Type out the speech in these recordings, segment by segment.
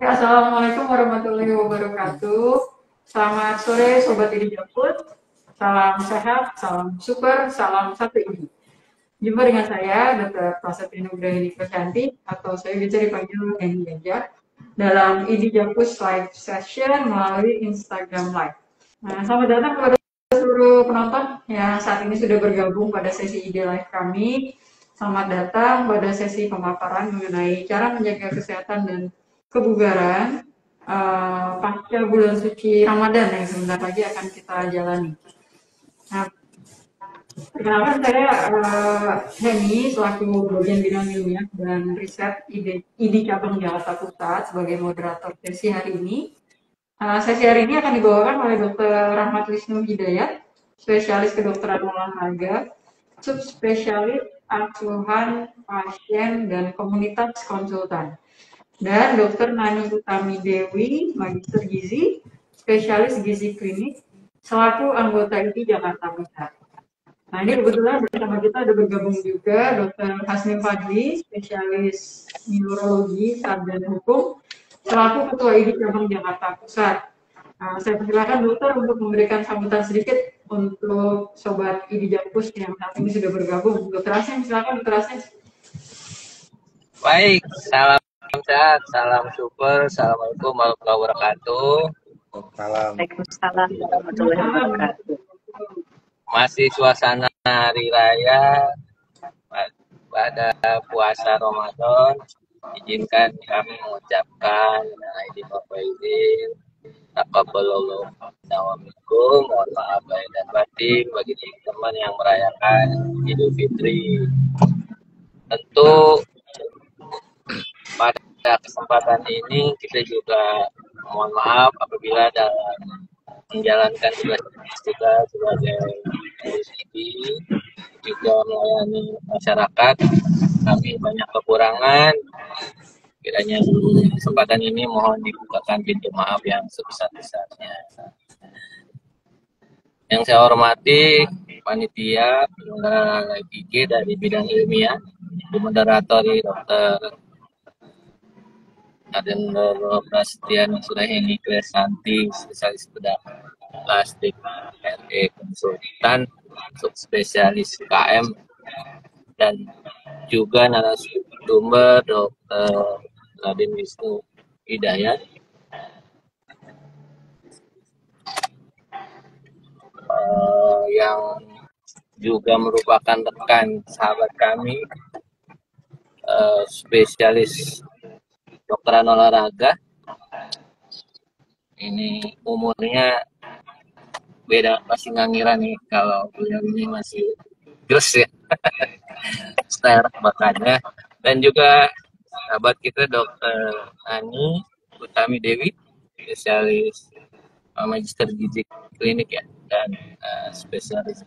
Ya, Assalamualaikum warahmatullahi wabarakatuh. Selamat sore Sobat Ini Japut. Salam sehat, salam super, salam satu ini. Jumpa dengan saya, Dr. Prasetya Nugraha Krisanti, atau saya bisa dipanggil Eni Gajah, dalam ID Japus Live Session melalui Instagram Live. Nah, selamat datang kepada seluruh penonton yang saat ini sudah bergabung pada sesi ID Live kami. Selamat datang pada sesi pemaparan mengenai cara menjaga kesehatan dan kebugaran pasca bulan suci Ramadan yang sebentar lagi akan kita jalani. Nah, perkenalkan saya Heni selaku bagian bidang ilmiah dan riset ID Cabang Jakarta Pusat sebagai moderator sesi hari ini. Sesi hari ini akan dibawakan oleh Dr. Rahmat Wisnu Hidayat, spesialis kedokteran olahraga, subspesialis asuhan pasien dan komunitas konsultan. Dan Dr. Nani Utami Dewi, Magister Gizi, spesialis gizi klinik, selaku anggota ID Jakarta Pusat. Nah, ini kebetulan bersama kita ada bergabung juga Dr. Hasnim Fadli, spesialis neurologi, sarjana hukum, selaku Ketua ID Cabang Jakarta Pusat. Nah, saya persilakan dokter untuk memberikan sambutan sedikit untuk Sobat ID Japus yang saat ini sudah bergabung. Dokter Hasnim, silakan Dokter Hasnim. Baik, salam sehat, salam super, assalamualaikum warahmatullahi wabarakatuh. Waalaikumsalam warahmatullahi wabarakatuh. Masih suasana hari raya pada puasa Ramadan. Izinkan kami mengucapkan izin bapak izin taqabbalallahu minkum, mohon maaf lahir dan batin bagi teman-teman yang merayakan Idul Fitri. Tentu pada kesempatan ini kita juga mohon maaf apabila dalam menjalankan tugas sebagai LCD juga melayani masyarakat kami banyak kekurangan. Kiranya di kesempatan ini mohon dibukakan pintu maaf yang sebesar-besarnya. Yang saya hormati panitia penyelenggara live IG dari bidang ilmiah, dimoderatori Dr. Raden Prasetya Nugraha Krisanti, spesialis bedah plastik RE konsultan, subspesialis KM, dan juga narasumber Dr. Raden Wisnu Hidayat. Yang juga merupakan rekan sahabat kami, spesialis dokteran olahraga. Ini umurnya beda, masih nggak ngira nih kalau beliau ini masih jelas ya. Style makanya. Dan juga sahabat kita Dr. Nani Utami Dewi, spesialis Magister Gizi Klinik ya, dan spesialis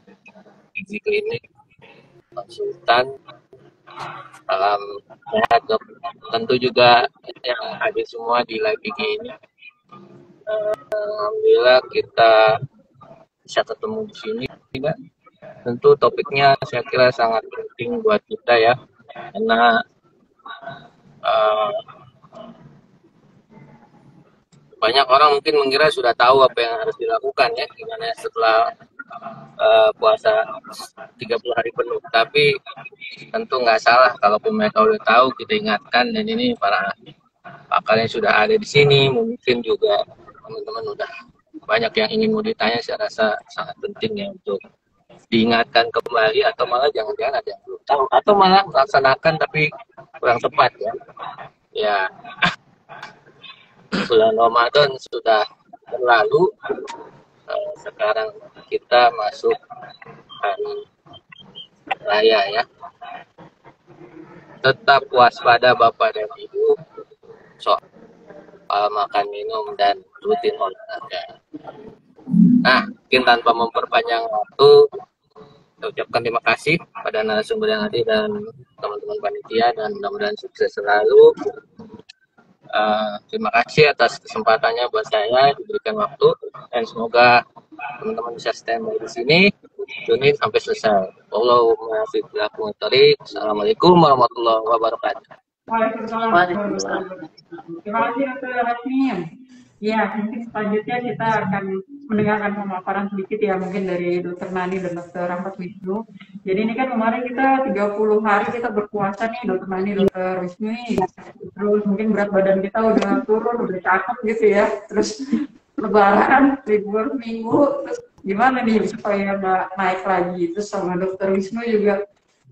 gizi klinik konsultan. Salam sehat dok. Tentu juga yang hadir semua di live IG ini. Alhamdulillah kita bisa ketemu di sini, Mbak. Tentu topiknya saya kira sangat penting buat kita ya, karena banyak orang mungkin mengira sudah tahu apa yang harus dilakukan ya, gimana setelah puasa 30 hari penuh. Tapi tentu nggak salah kalaupun mereka udah tahu, kita ingatkan. Dan ini para pakarnya sudah ada di sini, mungkin juga teman-teman udah banyak yang ingin mau ditanya. Saya rasa sangat penting ya untuk diingatkan kembali, atau malah jangan-jangan ada yang belum tahu, atau malah melaksanakan tapi kurang tepat ya. Ya, bulan Ramadan sudah berlalu, sekarang kita masuk hari raya ya. Tetap waspada Bapak dan Ibu soal makan minum dan rutin olahraga. Nah, mungkin tanpa memperpanjang waktu, saya ucapkan terima kasih pada narasumber yang hadir dan teman-teman panitia, dan mudah-mudahan sukses selalu. Terima kasih atas kesempatannya buat saya diberikan waktu, dan semoga teman-teman bisa standby di sini tune sampai selesai. Assalamualaikum warahmatullahi wabarakatuh. Waalaikumsalam warahmatullahi Waalaikumsalam. wabarakatuh. Terima kasih Dr. Rasmi. Ya, mungkin selanjutnya kita akan mendengarkan pemaparan sedikit ya mungkin dari Dr. Nani dan Dr. Rahmat Wisnu. Jadi ini kan kemarin kita 30 hari kita berpuasa nih Dr. Nani, Dr. Wisnu. Terus mungkin berat badan kita udah turun, udah cakep gitu ya. Terus lebaran, libur minggu, terus gimana nih supaya nggak naik lagi. Terus sama Dr. Wisnu juga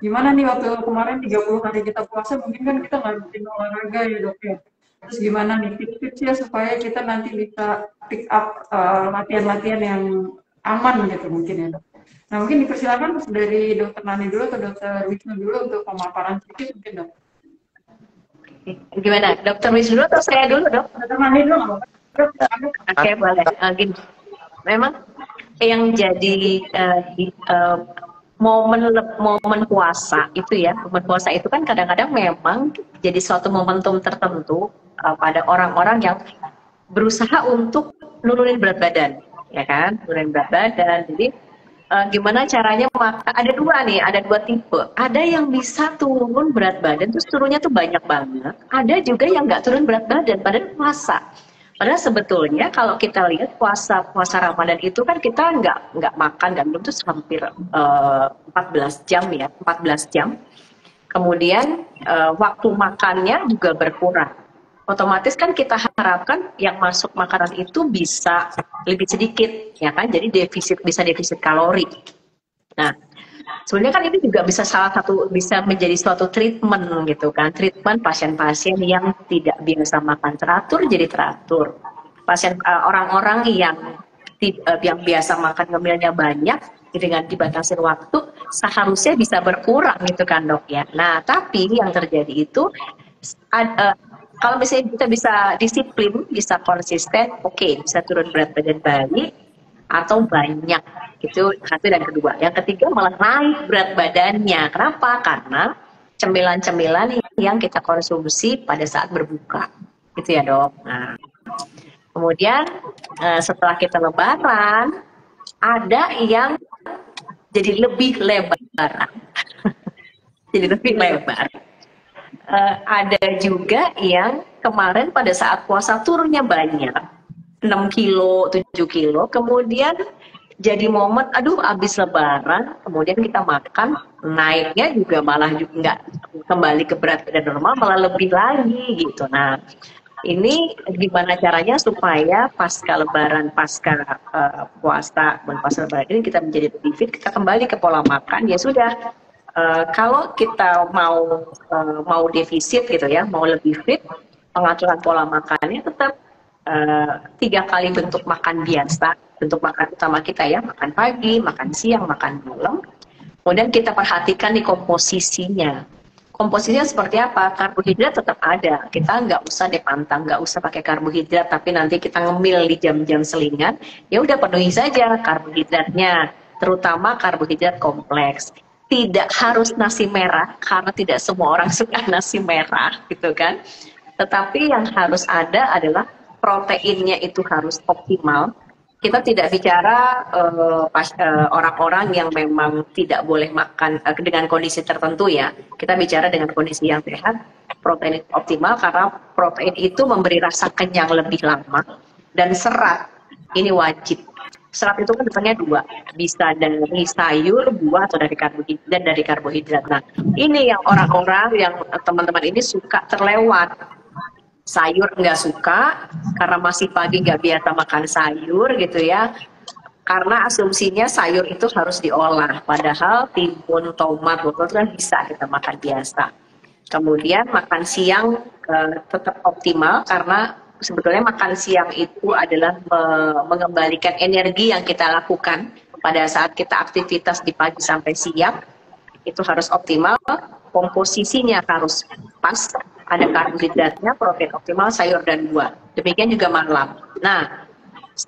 gimana nih waktu kemarin 30 hari kita puasa mungkin kan kita nggak rutin olahraga ya dok ya. Terus gimana nih tips-tipsnya supaya kita nanti bisa pick up latihan-latihan yang aman gitu mungkin ya dok. Nah mungkin dipersilakan dari dokter Nani dulu atau dokter Wisnu dulu untuk pemaparan sedikit mungkin dok. Gimana, Dokter Wisnu atau saya dulu dok? Dokter Nani dulu. Oke, boleh. Gini, memang yang jadi momen puasa itu ya, momen puasa itu kan kadang-kadang memang jadi suatu momentum tertentu pada orang-orang yang berusaha untuk nurunin berat badan, ya kan, nurunin berat badan. Jadi gimana caranya? Ada dua tipe. Ada yang bisa turun berat badan, terus turunnya tuh banyak banget. Ada juga yang nggak turun berat badan, padahal puasa. Padahal sebetulnya kalau kita lihat puasa Ramadan itu kan kita nggak makan dan minum terus hampir 14 jam ya, 14 jam. Kemudian waktu makannya juga berkurang. Otomatis kan kita harapkan yang masuk makanan itu bisa lebih sedikit, ya kan? Jadi bisa defisit kalori. Nah, sebenarnya kan ini juga bisa menjadi suatu treatment gitu kan, treatment pasien-pasien yang tidak biasa makan teratur jadi teratur, orang-orang yang biasa makan ngemilnya banyak dengan dibatasi waktu seharusnya bisa berkurang gitu kan dok ya. Nah tapi yang terjadi itu kalau misalnya kita bisa disiplin, bisa konsisten, oke, bisa turun berat badan balik atau banyak. Itu satu dan kedua. Yang ketiga malah naik berat badannya. Kenapa? Karena cemilan-cemilan yang kita konsumsi pada saat berbuka. Gitu ya dok. Nah, kemudian setelah kita lebaran, ada yang jadi lebih lebar. Jadi lebih lebar. Ada juga yang kemarin pada saat puasa turunnya banyak. 6 kilo, 7 kilo, kemudian jadi momen, aduh habis lebaran, kemudian kita makan, naiknya juga malah juga nggak kembali ke berat badan normal, malah lebih lagi gitu. Nah, ini gimana caranya supaya pasca lebaran, pasca puasa, dan pasca lebaran ini kita menjadi lebih fit, kita kembali ke pola makan, ya sudah. Kalau kita mau defisit gitu ya, mau lebih fit, pengaturan pola makannya tetap 3 kali bentuk makan biasa, bentuk makan utama kita ya, makan pagi, makan siang, makan malam. Kemudian kita perhatikan di komposisinya. Komposisinya seperti apa? Karbohidrat tetap ada. Kita nggak usah dipantang, nggak usah pakai karbohidrat, tapi nanti kita ngemil di jam-jam selingan. Ya udah penuhi saja karbohidratnya, terutama karbohidrat kompleks. Tidak harus nasi merah, karena tidak semua orang suka nasi merah, gitu kan. Tetapi yang harus ada adalah proteinnya itu harus optimal. Kita tidak bicara orang-orang yang memang tidak boleh makan dengan kondisi tertentu ya. Kita bicara dengan kondisi yang sehat, protein optimal karena protein itu memberi rasa kenyang lebih lama dan serat ini wajib. Serat itu kan datangnya 2, bisa dari sayur, buah atau dari karbohidrat dan dari karbohidrat. Nah, ini yang orang-orang yang teman-teman ini suka terlewat. Sayur nggak suka karena masih pagi nggak biasa makan sayur gitu ya, karena asumsinya sayur itu harus diolah, padahal timun, tomat, wortel kan bisa kita makan biasa. Kemudian makan siang tetap optimal karena sebetulnya makan siang itu adalah mengembalikan energi yang kita lakukan pada saat kita aktivitas di pagi sampai siang, itu harus optimal, komposisinya harus pas, ada karbohidratnya, protein optimal, sayur dan buah. Demikian juga malam. Nah,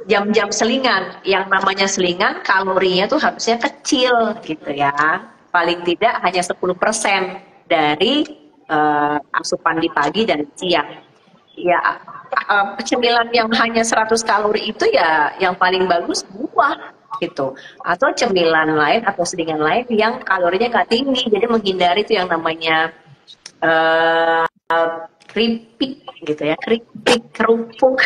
jam-jam selingan, yang namanya selingan kalorinya tuh harusnya kecil gitu ya. Paling tidak hanya 10% dari asupan di pagi dan siang. Ya, cemilan yang hanya 100 kalori itu ya yang paling bagus buah gitu. Atau cemilan lain atau selingan lain yang kalorinya nggak tinggi. Jadi menghindari itu yang namanya keripik gitu ya, keripik, kerupuk,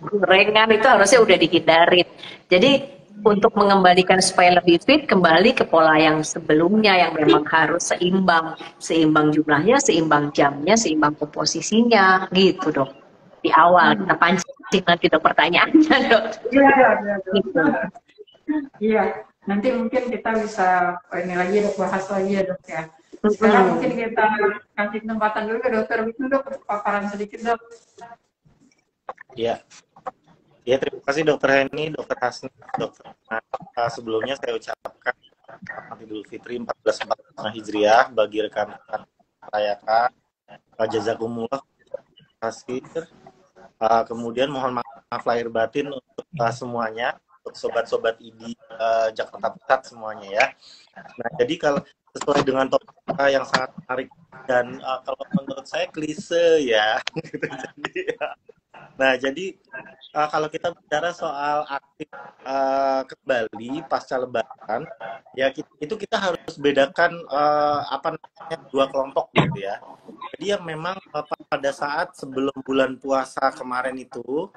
gorengan itu harusnya udah dihindarin. Jadi untuk mengembalikan supaya lebih fit, kembali ke pola yang sebelumnya yang memang harus seimbang, seimbang jumlahnya, seimbang jamnya, seimbang komposisinya, gitu dok. Di awal kita pancing nanti dok pertanyaannya dok. Iya, iya, iya. Gitu. Iya, nanti mungkin kita bisa ini lagi dok, bahas lagi ya dok ya. Sekarang mungkin kita kasih kesempatan dulu ke dokter Wisnu dok, paparan sedikit dok. Ya, ya terima kasih Dokter Heni, Dokter Hasni, Dokter. Sebelumnya saya ucapkan Selamat Idul Fitri 1445 Hijriah bagi rekan-rekan merayakan. Jazakumullah kasih. Kemudian mohon maaf lahir batin untuk semuanya, untuk sobat-sobat ID Jakarta Pusat semuanya ya. Nah, jadi kalau sesuai dengan topik yang sangat menarik dan kalau menurut saya klise ya. Nah, jadi kalau kita bicara soal aktif kembali pasca Lebaran, ya itu kita harus bedakan apa namanya dua kelompok gitu ya. Jadi yang memang pada saat sebelum bulan puasa kemarin itu,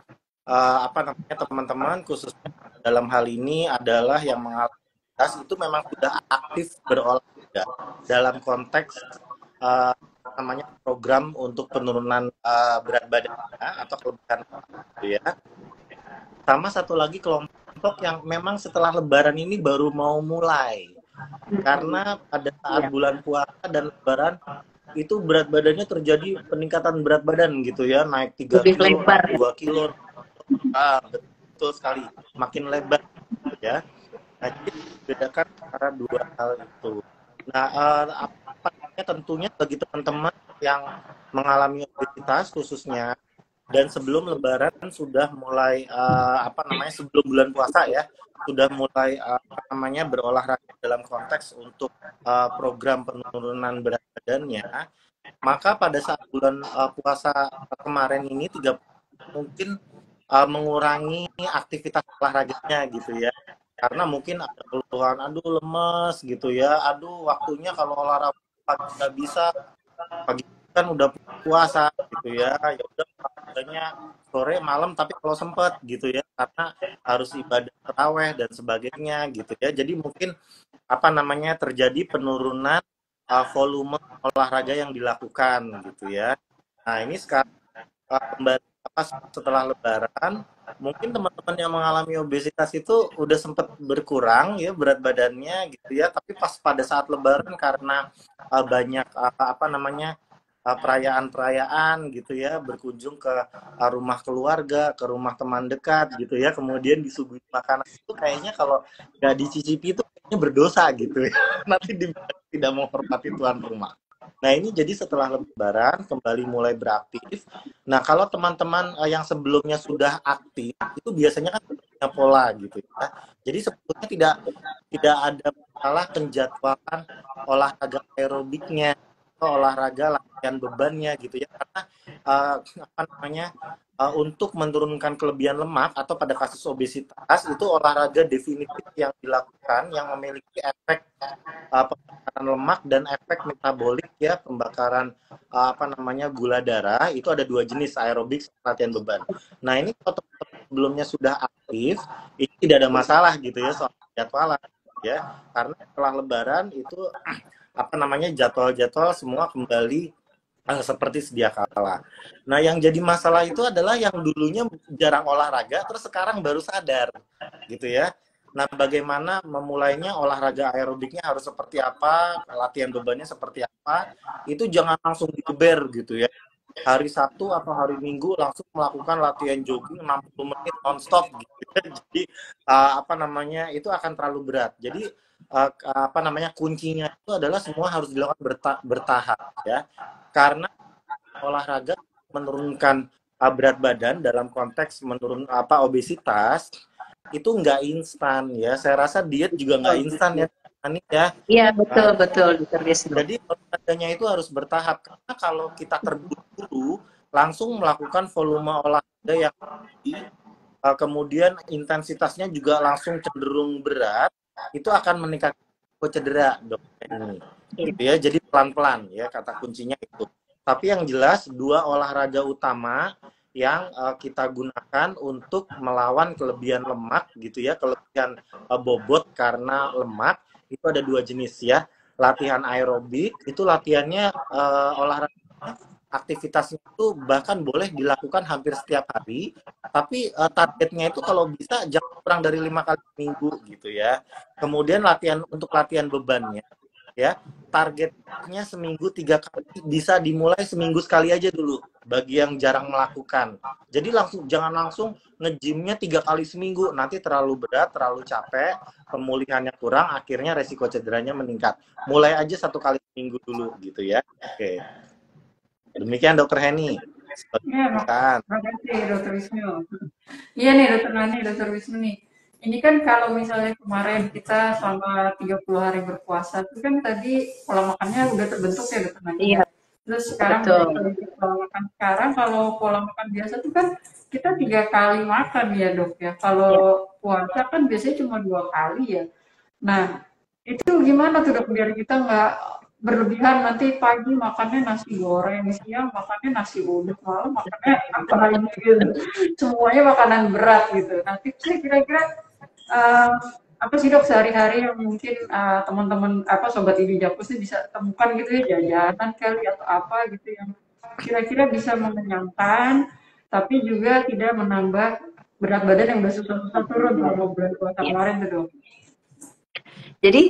apa namanya teman-teman khususnya dalam hal ini adalah yang mengalami itu memang sudah aktif berolahraga dalam konteks namanya program untuk penurunan berat badannya atau kelebihan gitu ya. Sama satu lagi kelompok yang memang setelah Lebaran ini baru mau mulai. Karena pada saat bulan puasa dan Lebaran itu berat badannya terjadi peningkatan berat badan gitu ya, naik 3 Lebih kilo, lebar, 2 kilo. Betul sekali, makin lebar ya. Nah, jadi bedakan antara dua hal itu. Nah, apa namanya tentunya bagi teman-teman yang mengalami obesitas khususnya dan sebelum Lebaran sudah mulai apa namanya sebelum bulan puasa ya sudah mulai apa namanya berolahraga dalam konteks untuk program penurunan berat badannya, maka pada saat bulan puasa kemarin ini mungkin mengurangi aktivitas olahraganya gitu ya, karena mungkin ada keluhan aduh lemes gitu ya, aduh waktunya kalau olahraga pagi nggak bisa, pagi kan udah puasa gitu ya, ya udah olahraganya sore malam tapi kalau sempat gitu ya karena harus ibadah taraweh dan sebagainya gitu ya. Jadi mungkin apa namanya terjadi penurunan volume olahraga yang dilakukan gitu ya. Nah ini sekarang kembali setelah Lebaran mungkin teman-teman yang mengalami obesitas itu udah sempat berkurang ya berat badannya gitu ya, tapi pas pada saat Lebaran karena banyak apa namanya perayaan-perayaan gitu ya, berkunjung ke rumah keluarga, ke rumah teman dekat gitu ya, kemudian disuguhi makanan itu kayaknya kalau nggak dicicipi itu kayaknya berdosa gitu ya. Nanti tidak menghormati tuan rumah. Nah ini jadi setelah Lebaran kembali mulai beraktif. Nah kalau teman-teman yang sebelumnya sudah aktif itu biasanya kan punya pola gitu ya. Jadi sebetulnya tidak ada masalah penjadwalan olahraga aerobiknya atau olahraga latihan bebannya gitu ya, karena apa namanya untuk menurunkan kelebihan lemak atau pada kasus obesitas itu olahraga definitif yang dilakukan yang memiliki efek pembakaran lemak dan efek metabolik ya, pembakaran apa namanya gula darah itu ada dua jenis, aerobik dan latihan beban. Nah ini kalau sebelumnya sudah aktif ini tidak ada masalah gitu ya soal jadwalan ya, karena setelah Lebaran itu apa namanya jadwal-jadwal semua kembali seperti sedia kala. Nah yang jadi masalah itu adalah yang dulunya jarang olahraga terus sekarang baru sadar gitu ya. Nah bagaimana memulainya, olahraga aerobiknya harus seperti apa, latihan bebannya seperti apa, itu jangan langsung digeber gitu ya. Hari Sabtu atau hari Minggu langsung melakukan latihan jogging 60 menit non-stop gitu. Jadi apa namanya itu akan terlalu berat. Jadi apa namanya kuncinya itu adalah semua harus dilakukan bertahap ya, karena olahraga menurunkan berat badan dalam konteks menurun apa obesitas itu nggak instan ya. Saya rasa diet juga nggak instan ya Ani ya. Iya betul Dr. Wisnu. Jadi olahraganya itu harus bertahap, karena kalau kita terburu-buru langsung melakukan volume olahraga yang tinggi, kemudian intensitasnya juga langsung cenderung berat, itu akan meningkatkan cedera dok ini gitu ya. Jadi pelan-pelan ya kata kuncinya itu. Tapi yang jelas dua olahraga utama yang kita gunakan untuk melawan kelebihan lemak gitu ya, kelebihan bobot karena lemak itu ada dua jenis ya. Latihan aerobik itu latihannya olahraga aktivitasnya itu bahkan boleh dilakukan hampir setiap hari, tapi targetnya itu kalau bisa jangan kurang dari 5 kali seminggu gitu ya. Kemudian latihan bebannya ya, targetnya seminggu 3 kali, bisa dimulai seminggu sekali aja dulu bagi yang jarang melakukan. Jadi jangan langsung nge-gymnya 3 kali seminggu, nanti terlalu berat, terlalu capek, pemulihannya kurang, akhirnya resiko cederanya meningkat. Mulai aja 1 kali seminggu dulu gitu ya. Oke. Demikian Dokter Heni. Ya, terima kasih Dokter Wisnu. Iya nih Dokter Nani, Dokter Wisnu nih. Ini kan kalau misalnya kemarin kita selama 30 hari berpuasa, itu kan tadi pola makannya udah terbentuk ya Dokter Nani. Iya, Terus sekarang pola makan sekarang, kalau pola makan biasa tuh kan kita 3 kali makan ya Dok ya. Kalau puasa kan biasanya cuma 2 kali ya. Nah, itu gimana tuh Dok biar kita nggak berlebihan, nanti pagi makannya nasi goreng, siang makannya nasi uduk, malam makannya apa lagi gitu. Semuanya makanan berat gitu. Nah, tipsnya kira-kira apa sih Dok sehari-hari yang mungkin teman-teman sobat Ibu Japus ini bisa temukan gitu ya, jajanan kali atau apa gitu yang kira-kira bisa mengenyangkan tapi juga tidak menambah berat badan yang udah susah-susah turun selama bulan puasa kemarin tuh Dok. Jadi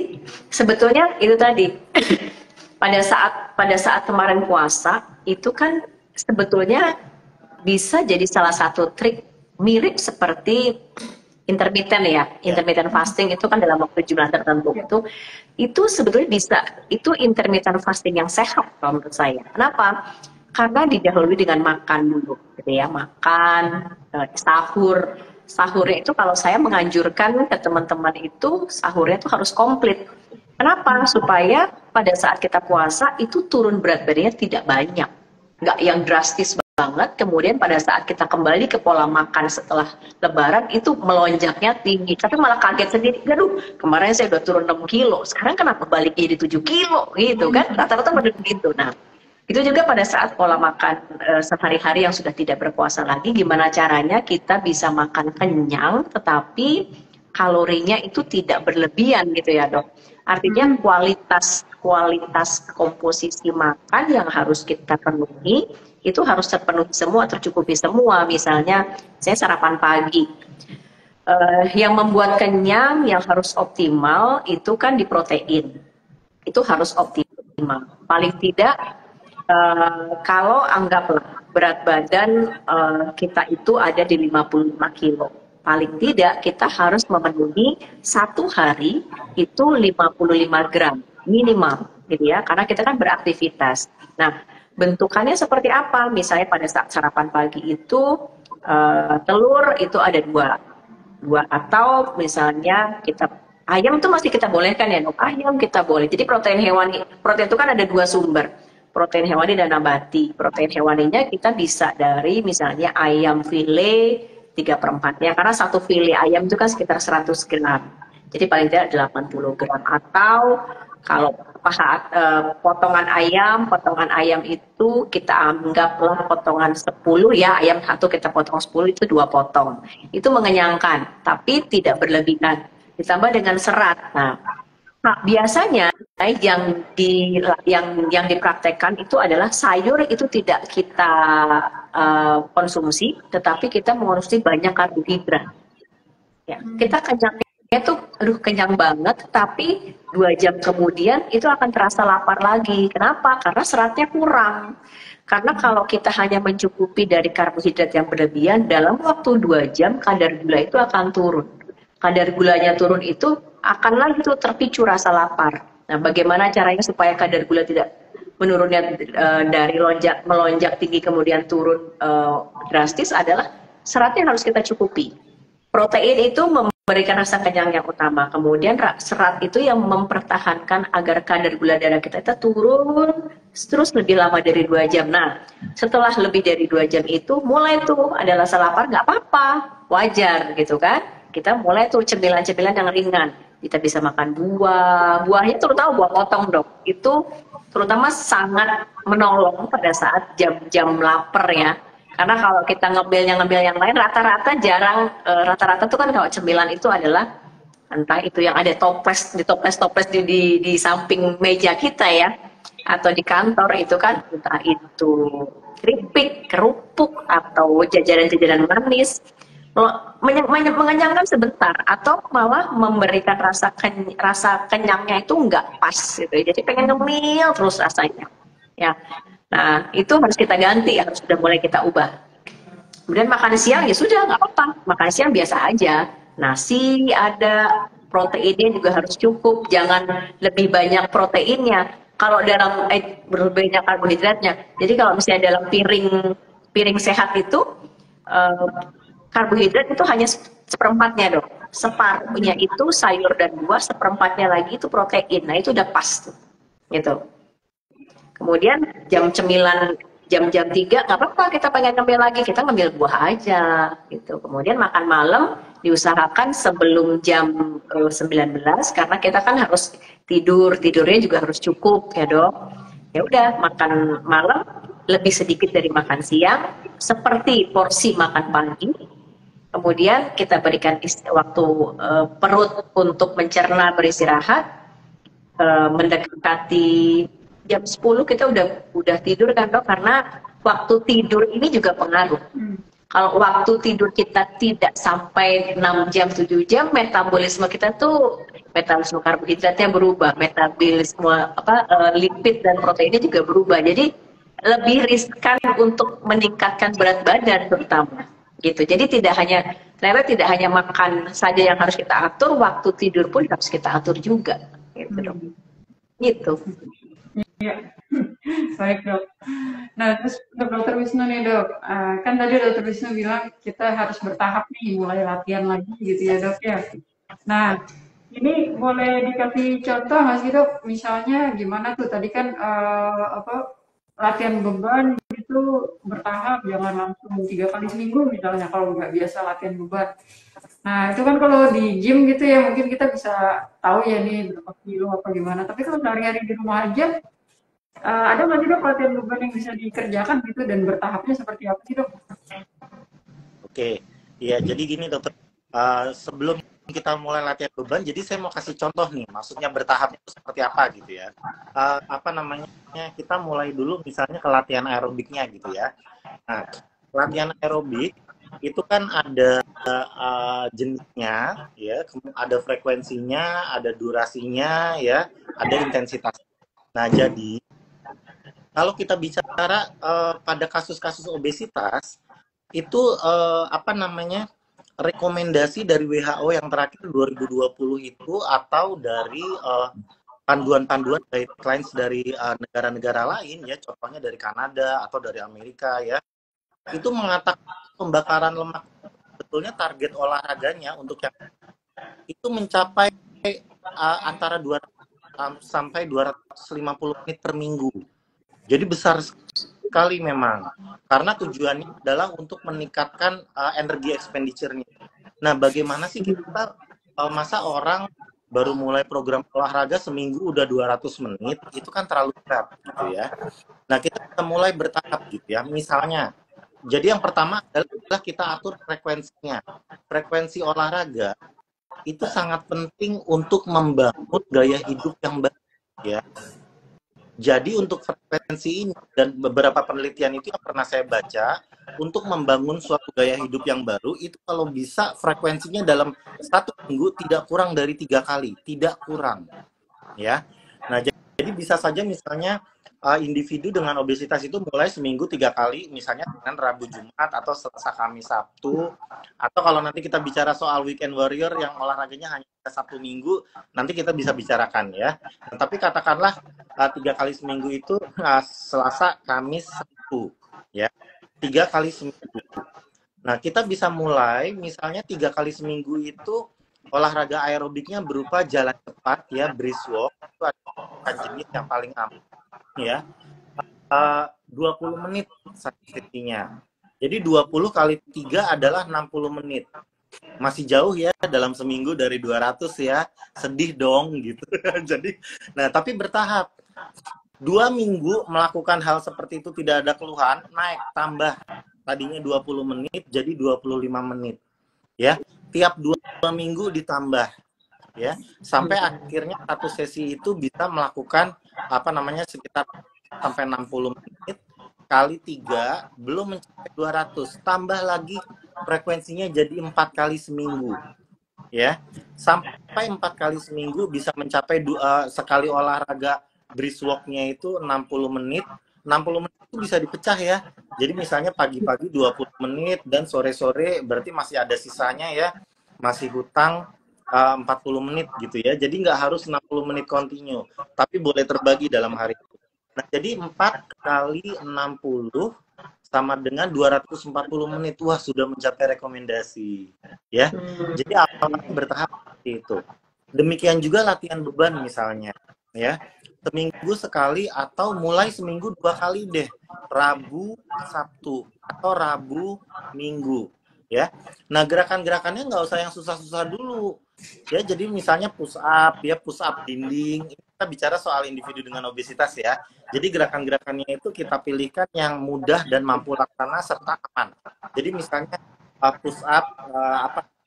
sebetulnya itu tadi pada saat kemarin puasa itu kan sebetulnya bisa jadi salah satu trik mirip seperti intermittent ya, intermittent fasting itu kan dalam waktu jumlah tertentu itu sebetulnya bisa, itu intermittent fasting yang sehat kalau menurut saya. Kenapa? Karena didahului dengan makan dulu, gitu ya, makan, sahurnya itu kalau saya menganjurkan ke teman-teman itu sahurnya itu harus komplit. Kenapa? Supaya pada saat kita puasa itu turun berat badannya tidak banyak, nggak yang drastis banget. Kemudian pada saat kita kembali ke pola makan setelah Lebaran itu melonjaknya tinggi, tapi malah kaget sendiri. Aduh, kemarin saya udah turun 6 kilo, sekarang kenapa balik jadi 7 kilo gitu kan? Rata-rata begitu. Nah, itu juga pada saat pola makan sehari-hari yang sudah tidak berpuasa lagi, gimana caranya kita bisa makan kenyang tetapi kalorinya itu tidak berlebihan gitu ya Dok. Artinya kualitas komposisi makan yang harus kita penuhi itu harus terpenuhi semua, tercukupi semua. Misalnya saya sarapan pagi, yang membuat kenyang yang harus optimal itu kan di protein, itu harus optimal. Paling tidak kalau anggaplah berat badan kita itu ada di 55 kilo, paling tidak kita harus memenuhi satu hari itu 55 gram minimal gitu ya, karena kita kan beraktivitas. Nah, bentukannya seperti apa? Misalnya pada saat sarapan pagi itu telur itu ada dua atau misalnya ayam itu masih kita bolehkan ya, ayam kita boleh. Jadi protein hewani, protein itu kan ada 2 sumber, protein hewani dan nabati. Protein hewaninya kita bisa dari misalnya ayam file 3/4-nya, karena satu file ayam itu kan sekitar 100 gram. Jadi paling tidak 80 gram. Atau kalau potongan ayam itu kita anggaplah potongan 10 ya, ayam satu kita potong 10 itu 2 potong. Itu mengenyangkan, tapi tidak berlebihan. Ditambah dengan serat. Nah, biasanya yang dipraktekkan itu adalah sayur itu tidak kita konsumsi, tetapi kita mengonsumsi banyak karbohidrat. Ya, kita kenyangnya tuh, kenyang banget, tapi 2 jam kemudian itu akan terasa lapar lagi. Kenapa? Karena seratnya kurang. Karena kalau kita hanya mencukupi dari karbohidrat yang berlebihan, dalam waktu 2 jam kadar gula itu akan turun. Kadar gulanya turun itu akan lagi tuh terpicu rasa lapar. Nah, bagaimana caranya supaya kadar gula tidak menurunnya dari melonjak tinggi kemudian turun drastis adalah seratnya harus kita cukupi. Protein itu memberikan rasa kenyang yang utama. Kemudian serat itu yang mempertahankan agar kadar gula darah kita turun terus lebih lama dari 2 jam. Nah, setelah lebih dari 2 jam itu mulai tuh ada rasa lapar, nggak apa-apa, wajar gitu kan. Kita mulai tuh cemilan-cemilan yang ringan. Kita bisa makan buah, buahnya terutama buah potong dok, itu terutama sangat menolong pada saat jam-jam lapar ya. Karena kalau kita ngemil yang lain, rata-rata jarang, rata-rata tuh kan kalau cemilan itu adalah entah itu yang ada toples di samping meja kita ya, atau di kantor itu kan entah itu keripik, kerupuk atau jajanan-jajanan manis mengenyangkan sebentar atau malah memberikan rasa kenyangnya itu nggak pas gitu ya. Jadi pengen ngemil terus rasanya ya. Nah itu harus kita ganti, harus sudah mulai kita ubah. Kemudian makan siang ya sudah nggak apa-apa, makan siang biasa aja, nasi ada, proteinnya juga harus cukup, jangan lebih banyak proteinnya kalau dalam berbeda karbohidratnya. Jadi kalau misalnya dalam piring sehat itu eh, karbohidrat itu hanya seperempatnya dong, separuhnya itu sayur dan buah, seperempatnya lagi itu protein. Nah itu udah pas tuh gitu. Kemudian jam cemilan jam-jam 3 nggak apa-apa, kita pengen ngemil lagi, kita ngemil buah aja gitu. Kemudian makan malam diusahakan sebelum jam 19 karena kita kan harus tidurnya juga harus cukup ya dok. Ya udah makan malam lebih sedikit dari makan siang, seperti porsi makan pagi. Kemudian kita berikan waktu perut untuk mencerna, beristirahat. Mendekati jam 10 kita udah tidur kan dok, karena waktu tidur ini juga pengaruh. Kalau waktu tidur kita tidak sampai 6 jam 7 jam, metabolisme kita tuh, metabolisme karbohidratnya berubah, metabolisme lipid dan proteinnya juga berubah. Jadi lebih riskan untuk meningkatkan berat badan terutama gitu. Jadi ternyata tidak hanya makan saja yang harus kita atur, waktu tidur pun harus kita atur juga gitu dok. Gitu. Ya, baik dok. Nah, terus untuk Dokter Wisnu nih dok, kan tadi Dokter Wisnu bilang kita harus bertahap nih, mulai latihan lagi gitu ya dok ya. Nah, ini boleh dikasih contoh nggak sih dok? Misalnya gimana tuh tadi kan latihan beban itu bertahap, jangan langsung 3 kali seminggu misalnya kalau nggak biasa latihan beban. Nah itu kan kalau di gym gitu ya mungkin kita bisa tahu ya nih berapa kilo apa gimana. Tapi kalau sehari-hari di rumah aja, ada nggak sih dok latihan beban yang bisa dikerjakan gitu dan bertahapnya seperti apa sih dok? Oke, ya jadi gini dokter, sebelum kita mulai latihan beban, jadi saya mau kasih contoh nih, maksudnya bertahap itu seperti apa gitu ya. Apa namanya, kita mulai dulu misalnya ke latihan aerobiknya gitu ya. Nah, latihan aerobik itu kan ada jenisnya, ya, ada frekuensinya, ada durasinya, ya, ada intensitas. Nah, jadi kalau kita bicara pada kasus-kasus obesitas, itu apa namanya, rekomendasi dari WHO yang terakhir 2020 itu atau dari panduan-panduan guidelines dari negara-negara lain ya, contohnya dari Kanada atau dari Amerika ya, itu mengatakan pembakaran lemak sebetulnya target olahraganya untuk yang itu mencapai antara 200 sampai 250 menit per minggu. Jadi besar sekali memang, karena tujuannya adalah untuk meningkatkan energi expenditure-nya. Nah, bagaimana sih kita, masa orang baru mulai program olahraga seminggu udah 200 menit, itu kan terlalu berat gitu ya. Nah, kita mulai bertahap gitu ya. Misalnya, jadi yang pertama adalah kita atur frekuensinya. Frekuensi olahraga itu sangat penting untuk membangun gaya hidup yang baik ya. Jadi untuk frekuensi ini dan beberapa penelitian itu yang pernah saya baca, untuk membangun suatu gaya hidup yang baru itu kalau bisa frekuensinya dalam 1 minggu tidak kurang dari 3 kali, tidak kurang, ya. Nah jadi bisa saja misalnya individu dengan obesitas itu mulai seminggu 3 kali, misalnya dengan Rabu Jumat atau Selasa Kamis Sabtu, atau kalau nanti kita bicara soal weekend warrior yang olahraganya hanya Sabtu Minggu, nanti kita bisa bicarakan ya. Nah, tapi katakanlah 3 kali seminggu itu Selasa Kamis Sabtu ya, 3 kali seminggu. Nah kita bisa mulai misalnya 3 kali seminggu itu olahraga aerobiknya berupa jalan cepat ya, brisk walk, itu ada jenis yang paling aman ya, 20 menit setinya. Jadi 20 kali 3 adalah 60 menit. masih jauh ya dalam seminggu dari 200 ya, sedih dong gitu. Jadi, nah tapi bertahap. 2 minggu melakukan hal seperti itu tidak ada keluhan, naik tambah. Tadinya 20 menit jadi 25 menit. Ya, tiap 2 minggu ditambah ya, sampai akhirnya satu sesi itu bisa melakukan apa namanya sekitar sampai 60 menit kali 3 belum mencapai 200, tambah lagi frekuensinya jadi 4 kali seminggu ya, sampai 4 kali seminggu bisa mencapai sekali olahraga brisk walk-nya itu 60 menit. 60 menit itu bisa dipecah ya, jadi misalnya pagi-pagi 20 menit dan sore-sore berarti masih ada sisanya ya, masih hutang 40 menit gitu ya, jadi nggak harus 60 menit kontinu, tapi boleh terbagi dalam hari. Nah, jadi 4 kali 60 sama dengan 240 menit. Wah, sudah mencapai rekomendasi. Ya. Jadi awalnya bertahap seperti itu. Demikian juga latihan beban misalnya. Ya. Seminggu sekali atau mulai seminggu 2 kali deh. Rabu, Sabtu. Atau Rabu, Minggu. Ya. Nah, gerakan-gerakannya nggak usah yang susah-susah dulu. Ya, jadi misalnya push up, ya push up dinding. Kita bicara soal individu dengan obesitas ya. Jadi gerakan-gerakannya itu kita pilihkan yang mudah dan mampu laksana serta aman. Jadi misalnya push up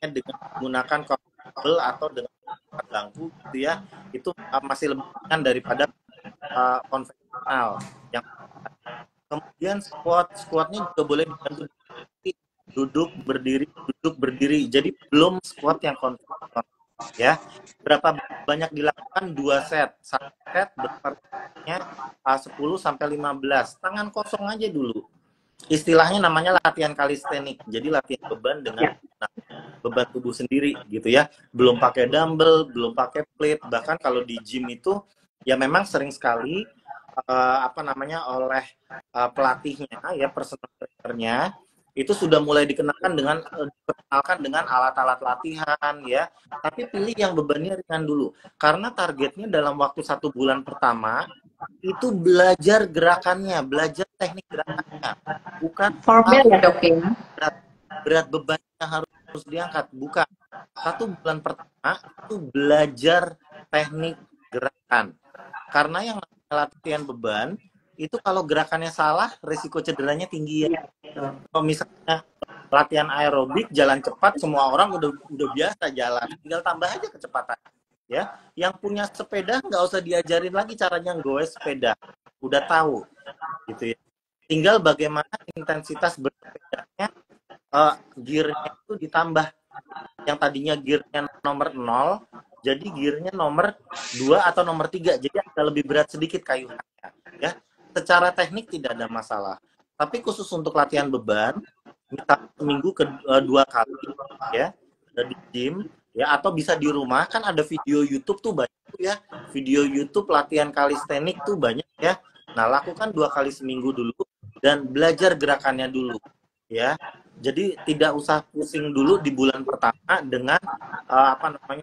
dengan menggunakan kabel atau dengan bangku gitu ya, itu masih lebih ringan daripada konvensional. Yang kemudian squatnya juga boleh dibantu duduk berdiri. Jadi belum squat yang konvensional ya. Berapa banyak dilakukan? 2 set. 1 set berarti 10 sampai 15. Tangan kosong aja dulu. Istilahnya namanya latihan kalistenik. Jadi latihan beban dengan beban tubuh sendiri gitu ya. Belum pakai dumbbell, belum pakai plate. Bahkan kalau di gym itu ya memang sering sekali oleh pelatihnya ya, personal trainernya itu sudah mulai dikenalkan dengan alat-alat latihan ya, tapi pilih yang bebannya ringan dulu karena targetnya dalam waktu 1 bulan pertama itu belajar gerakannya, belajar teknik gerakannya, bukan Formel ya dok ya. berat bebannya harus diangkat, bukan. 1 bulan pertama itu belajar teknik gerakan, karena yang latihan beban itu kalau gerakannya salah risiko cederanya tinggi ya. Kalau misalnya latihan aerobik jalan cepat, semua orang udah biasa jalan, tinggal tambah aja kecepatan ya. Yang punya sepeda nggak usah diajarin lagi caranya goes sepeda, udah tahu gitu ya, tinggal bagaimana intensitas bersepedanya, gearnya itu ditambah, yang tadinya gearnya nomor 0 jadi gearnya nomor 2 atau nomor 3, jadi agak lebih berat sedikit kayunya ya. Secara teknik tidak ada masalah, tapi khusus untuk latihan beban kita seminggu 2 kali ya, di gym ya, atau bisa di rumah, kan ada video YouTube tuh banyak ya, video YouTube latihan kalistenik tuh banyak ya. Nah, lakukan 2 kali seminggu dulu dan belajar gerakannya dulu ya. Jadi tidak usah pusing dulu di bulan pertama dengan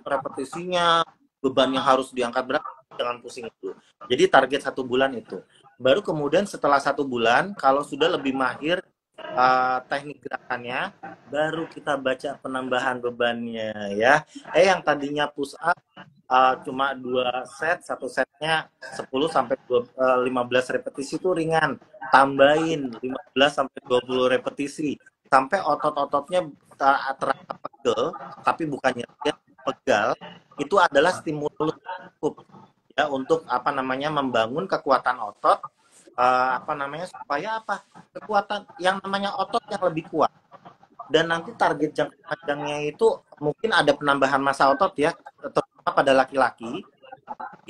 repetisinya, beban yang harus diangkat berapa, jangan pusing dulu. Jadi target 1 bulan itu. Baru kemudian setelah 1 bulan, kalau sudah lebih mahir teknik gerakannya, baru kita baca penambahan bebannya ya. Yang tadinya push up cuma 2 set, 1 setnya 10 sampai 15 repetisi itu ringan, tambahin 15 sampai 20 repetisi sampai otot-ototnya terasa pegel, tapi bukannya pegal, itu adalah stimulus cukup ya untuk membangun kekuatan otot, supaya kekuatan yang namanya otot yang lebih kuat. Dan nanti target jangka panjangnya itu mungkin ada penambahan massa otot ya, terutama pada laki-laki,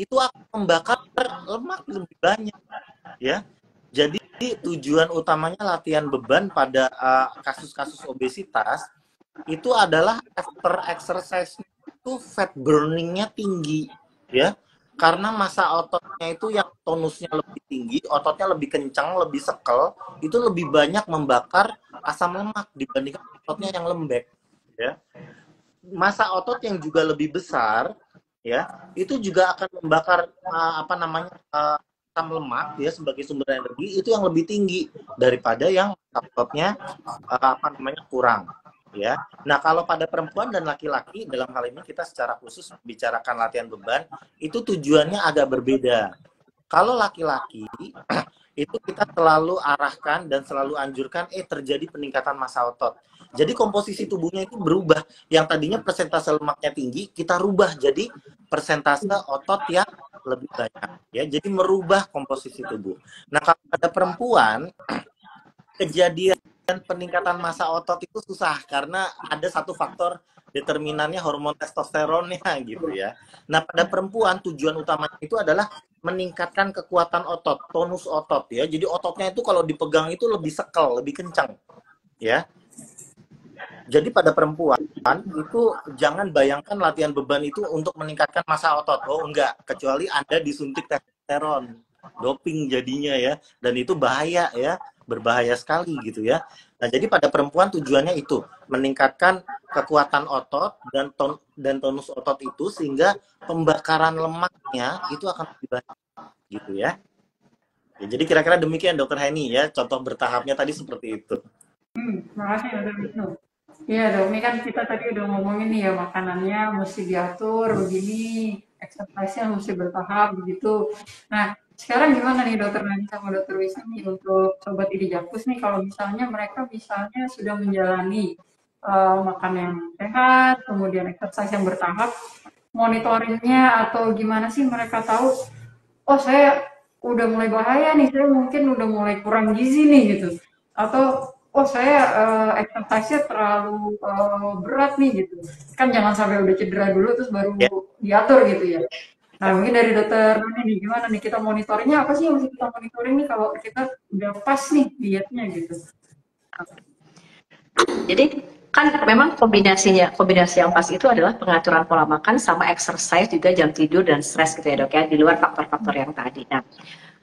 itu akan membakar lemak lebih banyak ya. Jadi tujuan utamanya latihan beban pada kasus-kasus obesitas itu adalah after exercise itu fat burningnya tinggi ya, karena massa ototnya itu yang tonusnya lebih tinggi, ototnya lebih kencang, lebih sekel, itu lebih banyak membakar asam lemak dibandingkan ototnya yang lembek ya. Massa otot yang juga lebih besar ya, itu juga akan membakar asam lemak ya sebagai sumber energi, itu yang lebih tinggi daripada yang ototnya kurang ya. Nah, kalau pada perempuan dan laki-laki, dalam hal ini kita secara khusus bicarakan latihan beban, itu tujuannya agak berbeda. Kalau laki-laki, itu kita selalu arahkan dan selalu anjurkan, terjadi peningkatan massa otot. Jadi komposisi tubuhnya itu berubah. Yang tadinya persentase lemaknya tinggi, kita rubah jadi persentase otot yang lebih banyak. Ya, jadi merubah komposisi tubuh. Nah, kalau pada perempuan, kejadian peningkatan massa otot itu susah karena ada satu faktor determinannya hormon testosteronnya gitu ya. Nah, pada perempuan tujuan utamanya itu adalah meningkatkan kekuatan otot, tonus otot ya. Jadi ototnya itu kalau dipegang itu lebih sekel, lebih kencang ya. Jadi pada perempuan itu jangan bayangkan latihan beban itu untuk meningkatkan massa otot. Oh enggak, kecuali Anda disuntik testosteron, doping jadinya ya. Dan itu bahaya ya, berbahaya sekali gitu ya. Nah, jadi pada perempuan tujuannya itu meningkatkan kekuatan otot dan tonus otot itu sehingga pembakaran lemaknya itu akan lebih banyak gitu ya. Jadi kira-kira demikian Dokter Heni ya, contoh bertahapnya tadi seperti itu. Terima kasih Dokter Wisnu. Iya dok, ini kan kita tadi udah ngomongin nih ya makanannya mesti diatur begini, exercise-nya mesti bertahap begitu. Nah, sekarang gimana nih Dokter Nani sama Dokter Wisnu nih untuk sobat Idi Jakus nih kalau misalnya mereka sudah menjalani makan yang sehat, kemudian exercise yang bertahap, monitoringnya atau gimana sih mereka tahu, oh saya udah mulai bahaya nih, saya mungkin udah mulai kurang gizi nih gitu, atau oh saya exercise-nya terlalu berat nih gitu. Kan jangan sampai udah cedera dulu terus baru Ya. diatur gitu ya. Nah mungkin dari dokter ini gimana nih kita monitoringnya apa sih yang mesti kita monitoring nih kalau kita udah pas nih dietnya gitu. Jadi kan memang kombinasi yang pas itu adalah pengaturan pola makan sama exercise juga jam tidur dan stres gitu ya dok ya, di luar faktor-faktor yang tadi. Nah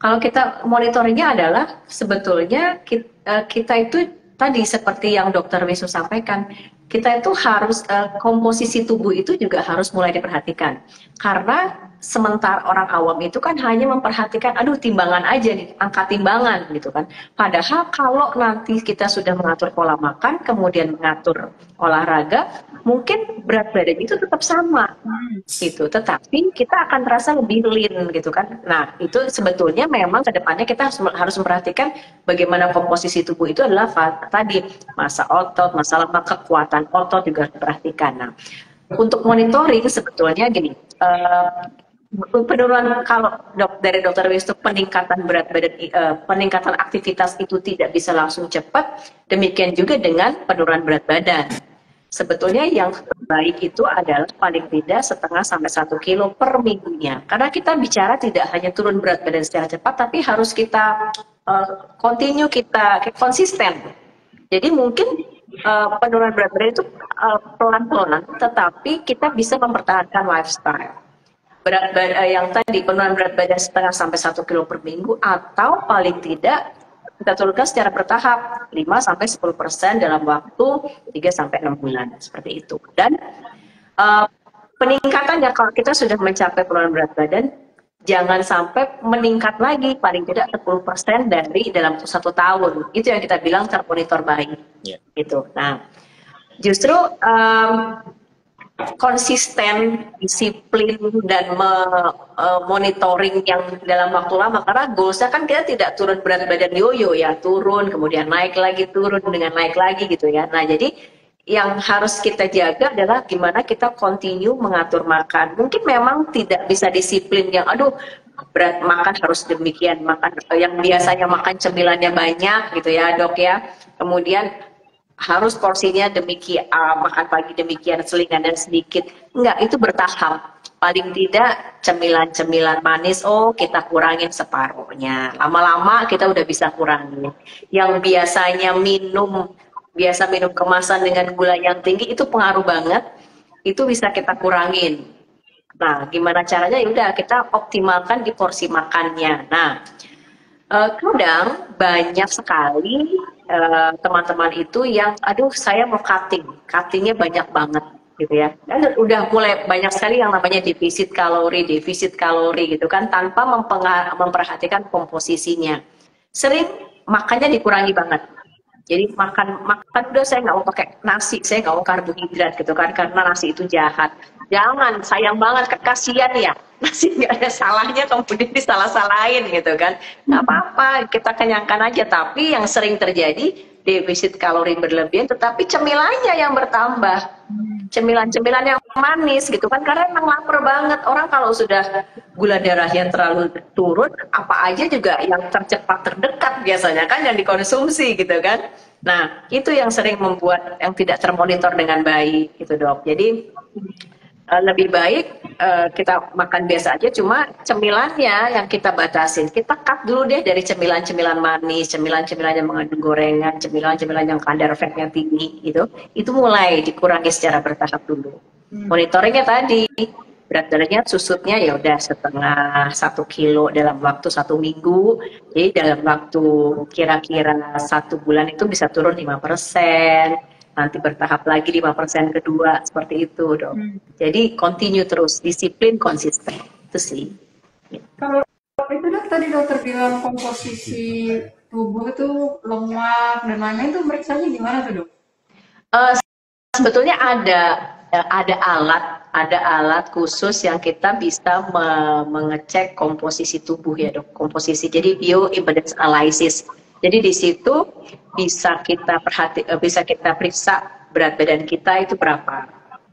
kalau kita monitoringnya adalah sebetulnya kita itu tadi seperti yang dokter Wisnu sampaikan, kita itu harus komposisi tubuh itu juga harus mulai diperhatikan karena sementara orang awam itu kan hanya memperhatikan aduh timbangan aja nih, angka timbangan gitu kan. Padahal kalau nanti kita sudah mengatur pola makan kemudian mengatur olahraga, mungkin berat badan itu tetap sama gitu, tetapi kita akan terasa lebih lean gitu kan. Nah itu sebetulnya memang kedepannya kita harus memperhatikan bagaimana komposisi tubuh itu adalah tadi massa otot, massa lemak, kekuatan otot juga harus diperhatikan. Nah untuk monitoring sebetulnya gini, penurunan kalau dari dokter Wisnu peningkatan berat badan, peningkatan aktivitas itu tidak bisa langsung cepat, demikian juga dengan penurunan berat badan. Sebetulnya yang terbaik itu adalah paling tidak 0,5 sampai 1 kilo per minggunya. Karena kita bicara tidak hanya turun berat badan secara cepat, tapi harus kita continue, kita konsisten. Jadi mungkin penurunan berat badan itu pelan-pelan, tetapi kita bisa mempertahankan lifestyle. Berat badan yang tadi penurunan berat badan 0,5 sampai 1 kilo per minggu, atau paling tidak kita turunkan secara bertahap 5 sampai 10% dalam waktu 3 sampai 6 bulan seperti itu. Dan peningkatannya kalau kita sudah mencapai penurunan berat badan, jangan sampai meningkat lagi paling tidak 10% dari dalam 1 tahun. Itu yang kita bilang termonitor baik. Gitu. Nah, justru konsisten, disiplin, dan monitoring yang dalam waktu lama, karena goalsnya kan kita tidak turun berat badan yoyo ya, turun kemudian naik lagi, turun dengan naik lagi gitu ya. Nah jadi yang harus kita jaga adalah gimana kita continue mengatur makan. Mungkin memang tidak bisa disiplin yang aduh berat makan harus demikian, makan yang biasanya makan cemilannya banyak gitu ya dok ya, kemudian harus porsinya demikian, makan pagi demikian, selingan dan sedikit. Enggak, itu bertahap. Paling tidak cemilan-cemilan manis, kita kurangin separuhnya. Lama-lama kita udah bisa kurangin. Yang biasanya biasa minum kemasan dengan gula yang tinggi, itu pengaruh banget. Itu bisa kita kurangin. Nah, gimana caranya? Ya udah kita optimalkan di porsi makannya. Nah, kadang banyak sekali teman-teman itu yang aduh saya mau cuttingnya banyak banget gitu ya, dan udah mulai banyak sekali yang namanya defisit kalori gitu kan, tanpa memperhatikan komposisinya, sering makannya dikurangi banget Jadi makan makan udah saya nggak mau pakai nasi, saya nggak mau karbohidrat gitu kan, karena nasi itu jahat. Jangan, sayang banget, kasihan ya. Nasi nggak ada salahnya kemudian disalah-salahin gitu kan. Nggak apa-apa, kita kenyangkan aja. Tapi yang sering terjadi defisit kalori berlebihan, tetapi cemilannya yang bertambah. Cemilan-cemilan yang manis gitu kan, karena emang lapar banget. Orang kalau sudah gula darahnya terlalu turun, apa aja juga yang tercepat terdekat biasanya kan yang dikonsumsi gitu kan. Nah, itu yang sering membuat yang tidak termonitor dengan baik gitu, Dok. Jadi lebih baik kita makan biasa aja, cuma cemilannya yang kita batasin. Kita cut dulu deh dari cemilan-cemilan manis, cemilan-cemilan yang mengandung gorengan, cemilan-cemilan yang kadar fatnya tinggi gitu. Itu mulai dikurangi secara bertahap dulu. Monitoringnya tadi, berat badannya susutnya ya udah setengah 1 kilo dalam waktu 1 minggu. Jadi dalam waktu kira-kira 1 bulan itu bisa turun 5%. Nanti bertahap lagi 5% kedua, seperti itu dong. Jadi continue terus, disiplin, konsisten, itu sih. Kalau itu Dok, tadi dokter bilang komposisi tubuh itu lemak dan lain-lain, itu meriksanya gimana tuh Dok? Sebetulnya ada alat khusus yang kita bisa mengecek komposisi tubuh ya Dok, komposisi. Jadi bioimpedance analysis. Jadi di situ bisa kita periksa berat badan kita itu berapa.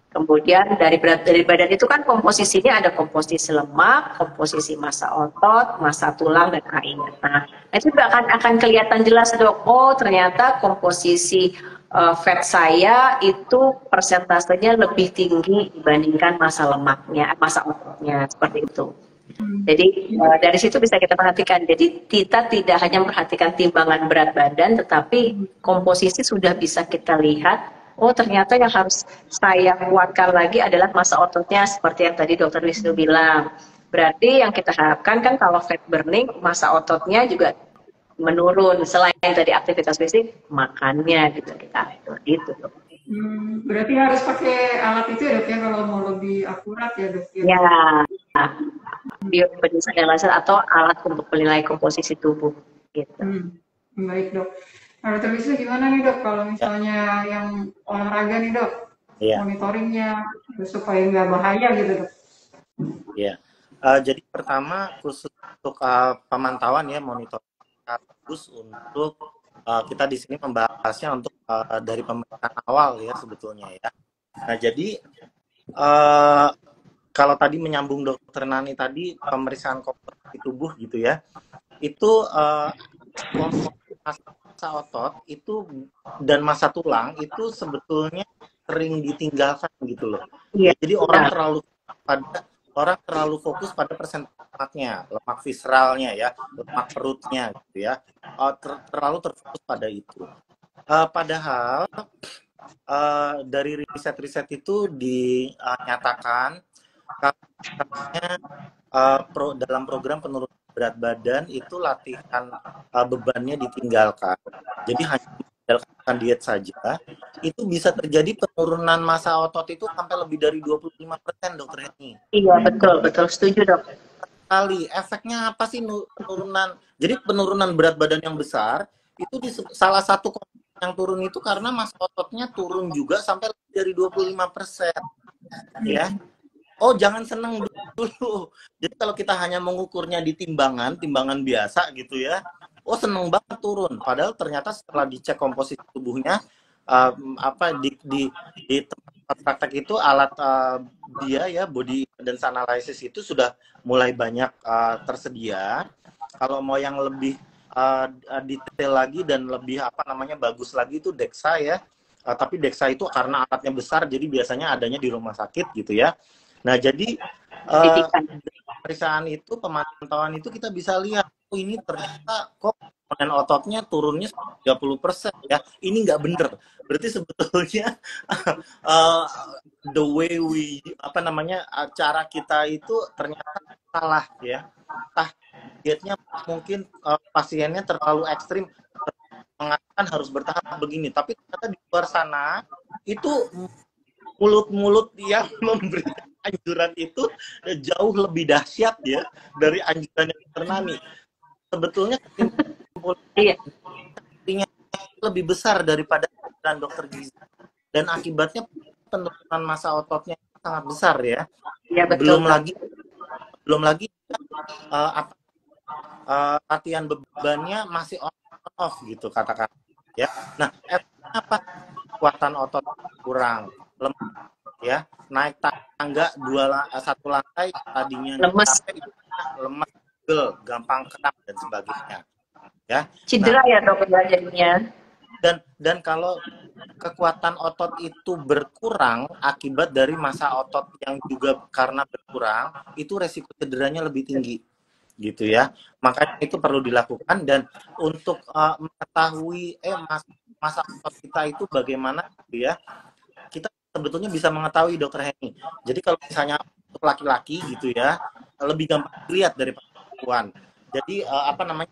Kemudian dari badan itu kan komposisinya ada komposisi lemak, komposisi massa otot, massa tulang dan air. Nah, itu juga akan kelihatan jelas Dok. Oh, ternyata komposisi fat saya itu persentasenya lebih tinggi dibandingkan massa lemaknya, massa ototnya, seperti itu. Jadi dari situ bisa kita perhatikan. Jadi kita tidak hanya memperhatikan timbangan berat badan, tetapi komposisi sudah bisa kita lihat. Oh, ternyata yang harus saya kuatkan lagi adalah massa ototnya, seperti yang tadi Dokter Wisnu bilang. Berarti yang kita harapkan kan kalau fat burning, massa ototnya juga menurun. Selain tadi aktivitas fisik, makannya gitu kita itu. Berarti harus pakai alat itu ya Dok ya, kalau mau lebih akurat ya Dok ya? Ya, bioimpedance analysis atau alat untuk menilai komposisi tubuh gitu. Baik Dok. Nah, Dokter Wisnu gimana nih Dok kalau misalnya yang olahraga nih Dok? Monitoringnya supaya nggak bahaya gitu Dok? Iya. Jadi pertama khusus untuk pemantauan ya, monitoring khusus untuk kita di sini membahasnya untuk dari pemeriksaan awal ya sebetulnya ya. Nah jadi kalau tadi menyambung Dokter Nani tadi, pemeriksaan komposisi tubuh gitu ya, itu massa otot itu dan massa tulang itu sebetulnya sering ditinggalkan gitu loh. Iya. Jadi orang terlalu fokus pada persentase lemaknya, lemak visceralnya ya, lemak perutnya gitu ya, terlalu terfokus pada itu. Padahal dari riset-riset itu dinyatakan katanya dalam program penurunan berat badan itu latihan bebannya ditinggalkan. Jadi hanya mengandalkan diet saja, itu bisa terjadi penurunan massa otot itu sampai lebih dari 25% Dokter Heni. Iya, betul, setuju Dok. Kali efeknya apa sih penurunan? Jadi penurunan berat badan yang besar itu salah satu yang turun itu karena massa ototnya turun juga sampai lebih dari 25%. Ya. Oh, jangan seneng dulu. Jadi kalau kita hanya mengukurnya di timbangan biasa gitu ya. Oh, seneng banget turun. Padahal ternyata setelah dicek komposisi tubuhnya di tempat praktek itu alat dia ya body impedance analysis itu sudah mulai banyak tersedia. Kalau mau yang lebih detail lagi dan lebih bagus lagi itu DEXA ya. Tapi DEXA itu karena alatnya besar jadi biasanya adanya di rumah sakit gitu ya. Nah, jadi pemeriksaan itu, pemantauan itu kita bisa lihat, oh ini ternyata kok komponen ototnya turunnya 30% ya. Ini nggak bener. Berarti sebetulnya the way cara kita itu ternyata salah ya. Dietnya mungkin pasiennya terlalu ekstrim, mengatakan harus bertahap begini. Tapi ternyata di luar sana itu mulut-mulut yang memberikan anjuran itu jauh lebih dahsyat ya dari anjuran yang Dokter Nani. Sebetulnya kesimpulannya itu lebih besar daripada anjuran dokter gizi. Dan akibatnya penurunan massa ototnya sangat besar ya. Iya betul. Belum lagi latihan bebannya masih on off gitu katakan ya. Nah, efeknya apa? Kekuatan otot kurang, lemah ya, naik tangga satu lantai tadinya lemes, capek, lemas, gampang kram dan sebagainya ya. cedera ya dok ya jadinya. Dan kalau kekuatan otot itu berkurang akibat dari massa otot yang juga karena berkurang, itu resiko cederanya lebih tinggi gitu ya. Makanya itu perlu dilakukan. Dan untuk mengetahui massa otot kita itu bagaimana gitu ya, kita sebetulnya bisa mengetahui dokter Henny. Jadi kalau misalnya untuk laki-laki gitu ya, lebih gampang dilihat daripada perempuan. Jadi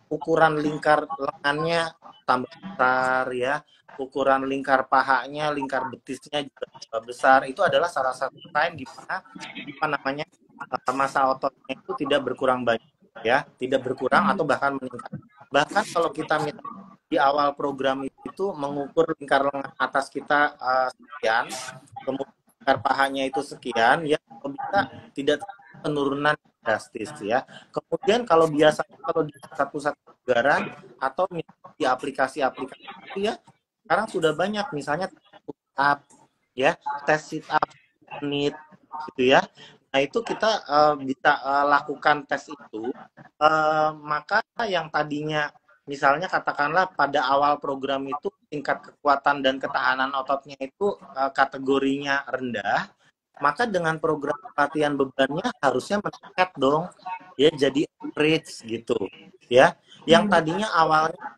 ukuran lingkar lengannya tambah besar ya, ukuran lingkar pahanya, lingkar betisnya juga besar. Itu adalah salah satu sign di mana massa ototnya itu tidak berkurang banyak ya, tidak berkurang atau bahkan meningkat. Bahkan kalau kita di awal program itu mengukur lingkar lengan atas kita sekian, kemudian lingkar pahanya itu sekian, ya kalau bisa tidak penurunan drastis ya. Kemudian kalau biasanya kalau di pusat-pusat kebugaran atau di aplikasi-aplikasi itu ya, sekarang sudah banyak misalnya sit up ya, tes sit up menit gitu ya. Nah itu kita bisa lakukan tes itu, maka yang tadinya misalnya katakanlah pada awal program itu tingkat kekuatan dan ketahanan ototnya itu kategorinya rendah, maka dengan program latihan bebannya harusnya meningkat dong ya, jadi average gitu ya. Yang tadinya awalnya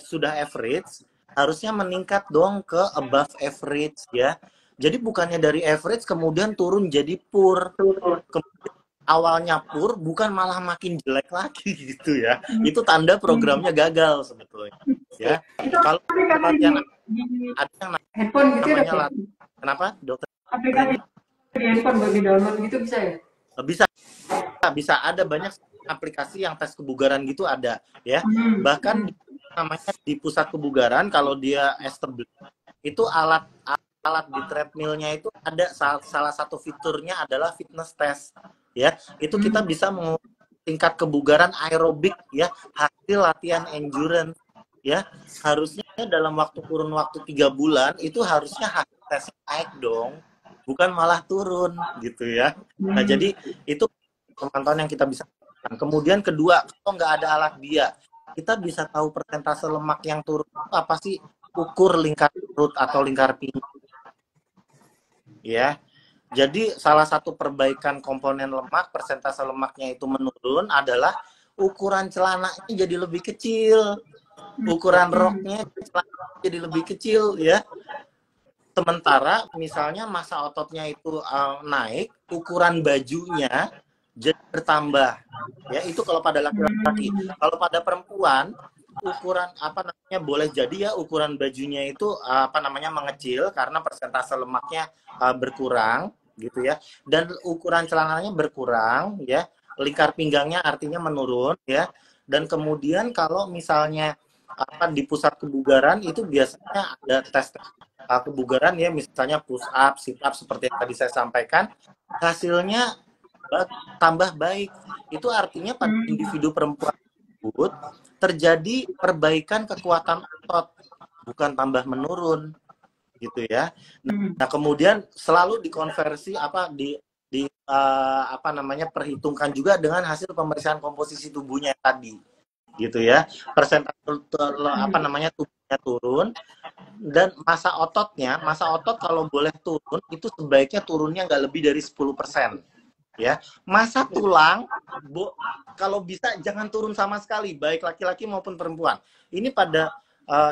sudah average harusnya meningkat dong ke above average ya. Jadi bukannya dari average kemudian turun jadi poor, kemudian awalnya poor bukan malah makin jelek lagi gitu ya. Itu tanda programnya gagal sebetulnya ya. Kalau latihan ada yang handphone gitu ya, namanya kenapa dokter? Aplikasi di handphone bagi download gitu bisa ya? Bisa ada banyak aplikasi yang tes kebugaran gitu ada ya. Bahkan namanya di pusat kebugaran kalau dia established itu alat di treadmillnya itu ada salah satu fiturnya adalah fitness test ya. Itu kita bisa mengukur tingkat kebugaran aerobik ya, hasil latihan endurance ya. Harusnya dalam kurun waktu 3 bulan itu harusnya hasil tesnya naik dong, bukan malah turun gitu ya. Nah jadi itu pemantauan yang kita bisa lakukan. Kemudian kedua, kalau nggak ada alat dia, kita bisa tahu persentase lemak yang turun itu apa sih? Ukur lingkar perut atau lingkar pinggang ya. Jadi salah satu perbaikan komponen lemak, persentase lemaknya itu menurun adalah ukuran celananya jadi lebih kecil, ukuran roknya jadi lebih kecil ya. Sementara misalnya massa ototnya itu naik, ukuran bajunya jadi bertambah. Ya, itu kalau pada laki-laki. Kalau pada perempuan, ukuran boleh jadi ya ukuran bajunya itu mengecil karena persentase lemaknya berkurang gitu ya. Dan ukuran celananya berkurang ya. Lingkar pinggangnya artinya menurun ya. Dan kemudian kalau misalnya di pusat kebugaran itu biasanya ada tes kebugaran ya, misalnya push up, sit up seperti yang tadi saya sampaikan, hasilnya tambah baik. Itu artinya pada individu perempuan tersebut terjadi perbaikan kekuatan otot, bukan tambah menurun gitu ya. Nah kemudian selalu dikonversi perhitungkan juga dengan hasil pemeriksaan komposisi tubuhnya tadi gitu ya. Persentase tubuhnya turun. Dan massa otot kalau boleh turun itu sebaiknya turunnya nggak lebih dari 10% ya. Massa tulang kalau bisa jangan turun sama sekali, baik laki-laki maupun perempuan. Ini pada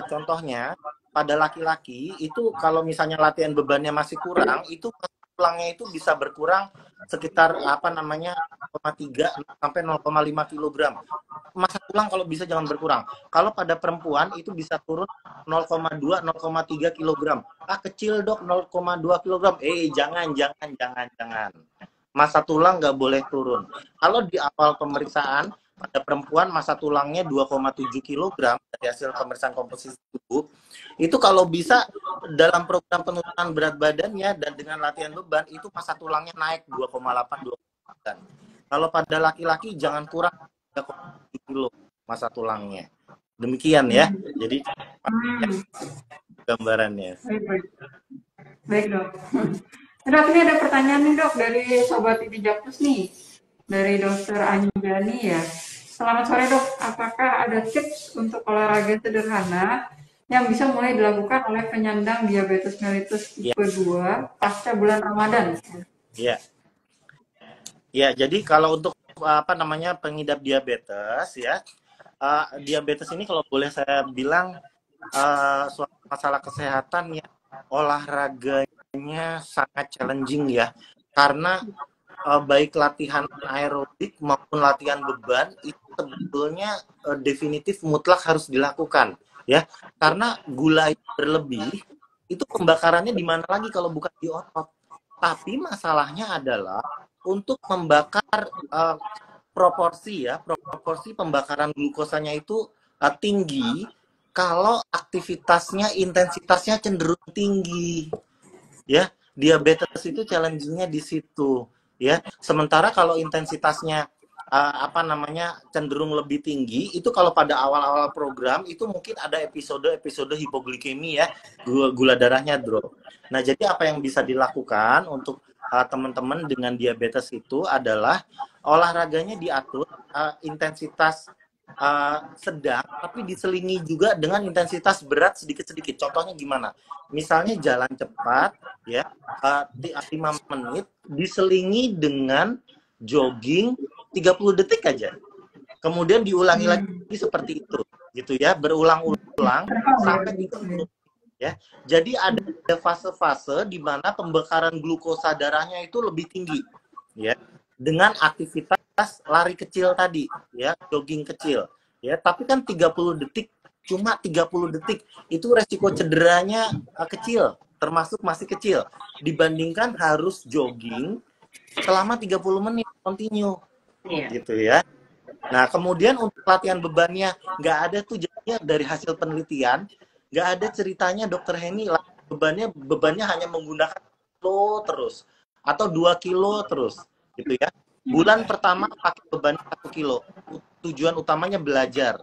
contohnya pada laki-laki itu kalau misalnya latihan bebannya masih kurang, itu tulangnya itu bisa berkurang sekitar 0,3 sampai 0,5 kg. Massa tulang kalau bisa jangan berkurang. Kalau pada perempuan itu bisa turun 0,2 0,3 kg. Kecil dok 0,2 kg. Jangan. Massa tulang nggak boleh turun. Kalau di awal pemeriksaan pada perempuan massa tulangnya 2,7 kg dari hasil pemeriksaan komposisi tubuh. Itu kalau bisa dalam program penurunan berat badannya dan dengan latihan beban itu massa tulangnya naik 2,8 2,9. Kalau pada laki-laki jangan kurang 3,7 kilo massa tulangnya. Demikian ya. Jadi gambarannya. Baik. Baik dok. Dok, ini ada pertanyaan nih dok dari Sobat Idi Japus nih. Dari Dokter Anjani ya. Selamat sore dok, apakah ada tips untuk olahraga sederhana yang bisa mulai dilakukan oleh penyandang diabetes mellitus tipe 2 pasca bulan Ramadan? Ya. Ya, jadi kalau untuk pengidap diabetes ya, diabetes ini kalau boleh saya bilang suatu masalah kesehatan ya, olahraganya sangat challenging ya, karena baik latihan aerobik maupun latihan beban itu sebetulnya definitif mutlak harus dilakukan ya, karena gula yang berlebih itu pembakarannya di mana lagi kalau bukan di otot. Tapi masalahnya adalah untuk membakar proporsi pembakaran glukosanya itu tinggi kalau aktivitasnya intensitasnya cenderung tinggi ya. Diabetes itu challenging-nya di situ ya. Sementara kalau intensitasnya cenderung lebih tinggi itu kalau pada awal-awal program itu mungkin ada episode hipoglikemi ya, gula darahnya drop. Nah, jadi apa yang bisa dilakukan untuk teman-teman dengan diabetes itu adalah olahraganya diatur intensitas sedang tapi diselingi juga dengan intensitas berat sedikit-sedikit. Contohnya gimana? Misalnya jalan cepat ya, 5 menit diselingi dengan jogging 30 detik aja. Kemudian diulangi lagi seperti itu gitu ya, berulang-ulang sampai 30 ya. Jadi ada fase-fase di mana pembakaran glukosa darahnya itu lebih tinggi ya, dengan aktivitas lari kecil tadi ya, jogging kecil ya. Tapi kan 30 detik, cuma 30 detik itu resiko cederanya kecil, termasuk masih kecil dibandingkan harus jogging selama 30 menit continue gitu ya. Nah, kemudian untuk latihan bebannya nggak ada tuh jadinya dari hasil penelitian, nggak ada ceritanya Dokter Henny bebannya hanya menggunakan kilo terus atau 2 kilo terus gitu ya. Bulan pertama pakai beban 1 kilo. Tujuan utamanya belajar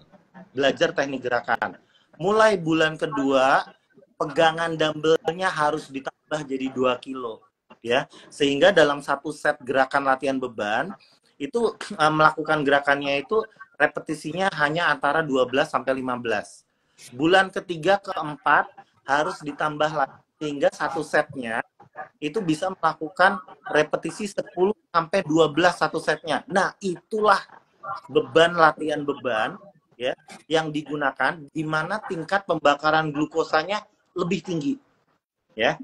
teknik gerakan. Mulai bulan kedua pegangan dumbbellnya harus ditambah jadi 2 kilo ya. Sehingga dalam satu set gerakan latihan beban itu melakukan gerakannya itu repetisinya hanya antara 12 sampai 15. Bulan ketiga keempat harus ditambah lagi sehingga satu setnya itu bisa melakukan repetisi 10 sampai 12 satu setnya. Nah, itulah latihan beban ya yang digunakan di mana tingkat pembakaran glukosanya lebih tinggi. Ya.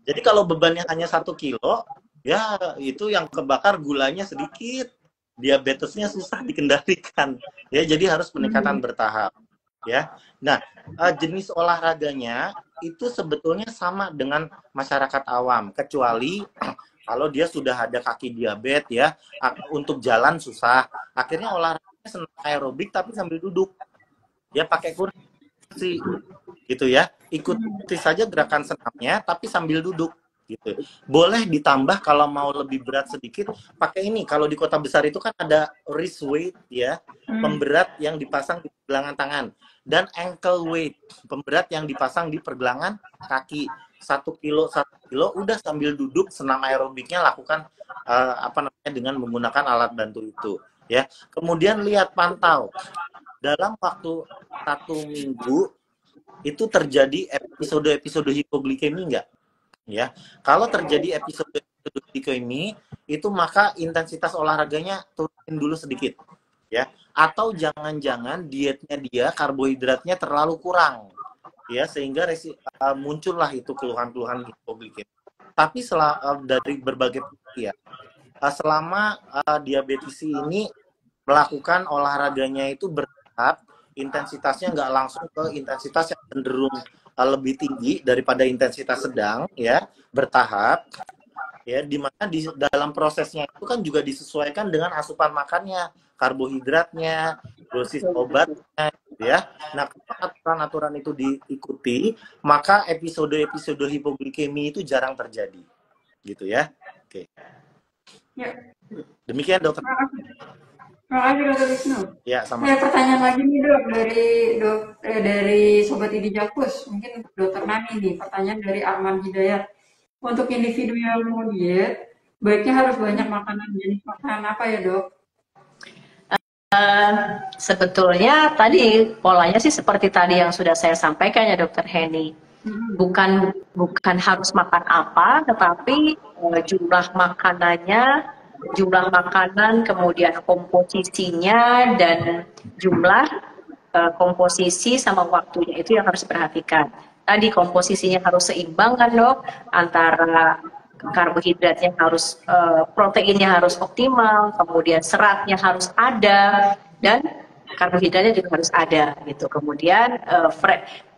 Jadi kalau bebannya hanya 1 kilo, ya itu yang kebakar gulanya sedikit, diabetesnya susah dikendalikan. Ya, jadi harus peningkatan bertahap. Ya, nah jenis olahraganya itu sebetulnya sama dengan masyarakat awam, kecuali kalau dia sudah ada kaki diabetes ya, untuk jalan susah, akhirnya olahraganya senam aerobik tapi sambil duduk, ya pakai kursi, gitu ya, ikuti saja gerakan senamnya tapi sambil duduk. Gitu. Boleh ditambah kalau mau lebih berat sedikit pakai ini. Kalau di kota besar itu kan ada wrist weight ya, pemberat yang dipasang di pergelangan tangan, dan ankle weight, pemberat yang dipasang di pergelangan kaki. 1 kilo udah sambil duduk senam aerobiknya lakukan dengan menggunakan alat bantu itu ya. Kemudian lihat, pantau dalam waktu 1 minggu itu terjadi episode hipoglikemi enggak? Ya, kalau terjadi episode glikemi itu maka intensitas olahraganya turunin dulu sedikit, ya. Atau jangan-jangan dietnya dia karbohidratnya terlalu kurang, ya, sehingga muncullah itu keluhan-keluhan hipoglikemi. Tapi dari berbagai penelitian, selama diabetes ini melakukan olahraganya itu bertahap, intensitasnya nggak langsung ke intensitas yang cenderung lebih tinggi daripada intensitas sedang ya, bertahap ya, di mana di dalam prosesnya itu kan juga disesuaikan dengan asupan makannya. karbohidratnya, dosis obatnya, gitu ya. Nah, kalau aturan-aturan itu diikuti, maka episode-episode hipoglikemi itu jarang terjadi, gitu ya. Oke. Ya. Demikian dokter. Terima kasih Dokter Wisnu. Ya, sama. Pertanyaan lagi nih dok dari Sobat Idi Jakus, mungkin untuk Dokter Nani nih. Pertanyaan dari Arman Hidayat. Untuk individu yang mau diet, baiknya harus banyak makanan jenis makanan apa ya dok? Sebetulnya tadi polanya sih seperti tadi yang sudah saya sampaikan ya Dokter Heni. Bukan harus makan apa, tetapi jumlah makanan, kemudian komposisinya dan jumlah komposisi sama waktunya itu yang harus diperhatikan. Tadi komposisinya harus seimbang kan dok, antara karbohidratnya harus, proteinnya harus optimal, kemudian seratnya harus ada, dan karbohidratnya juga harus ada gitu. Kemudian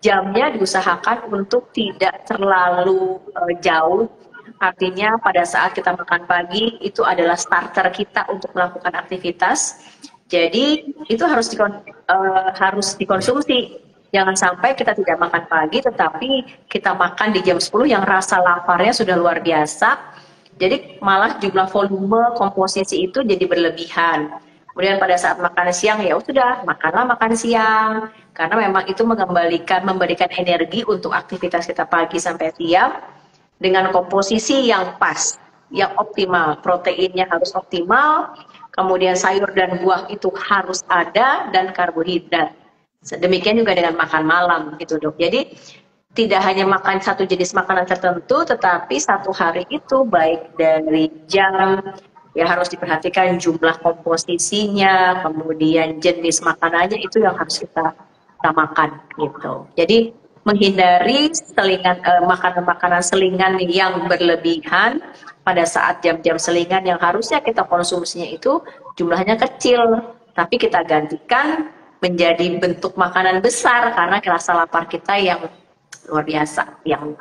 jamnya diusahakan untuk tidak terlalu jauh. Artinya pada saat kita makan pagi itu adalah starter kita untuk melakukan aktivitas. Jadi itu harus dikonsumsi. Jangan sampai kita tidak makan pagi tetapi kita makan di jam 10 yang rasa laparnya sudah luar biasa. Jadi malah jumlah volume komposisi itu jadi berlebihan. Kemudian pada saat makan siang ya sudah makanlah makan siang karena memang itu memberikan energi untuk aktivitas kita pagi sampai siang dengan komposisi yang pas, yang optimal. Proteinnya harus optimal, kemudian sayur dan buah itu harus ada dan karbohidrat. Demikian juga dengan makan malam gitu dok. Jadi tidak hanya makan satu jenis makanan tertentu, tetapi satu hari itu baik dari jam ya harus diperhatikan jumlah komposisinya, kemudian jenis makanannya itu yang harus kita makan gitu. Jadi menghindari makanan-makanan selingan yang berlebihan pada saat jam-jam selingan yang harusnya kita konsumsinya itu jumlahnya kecil, tapi kita gantikan menjadi bentuk makanan besar karena rasa lapar kita yang luar biasa, yang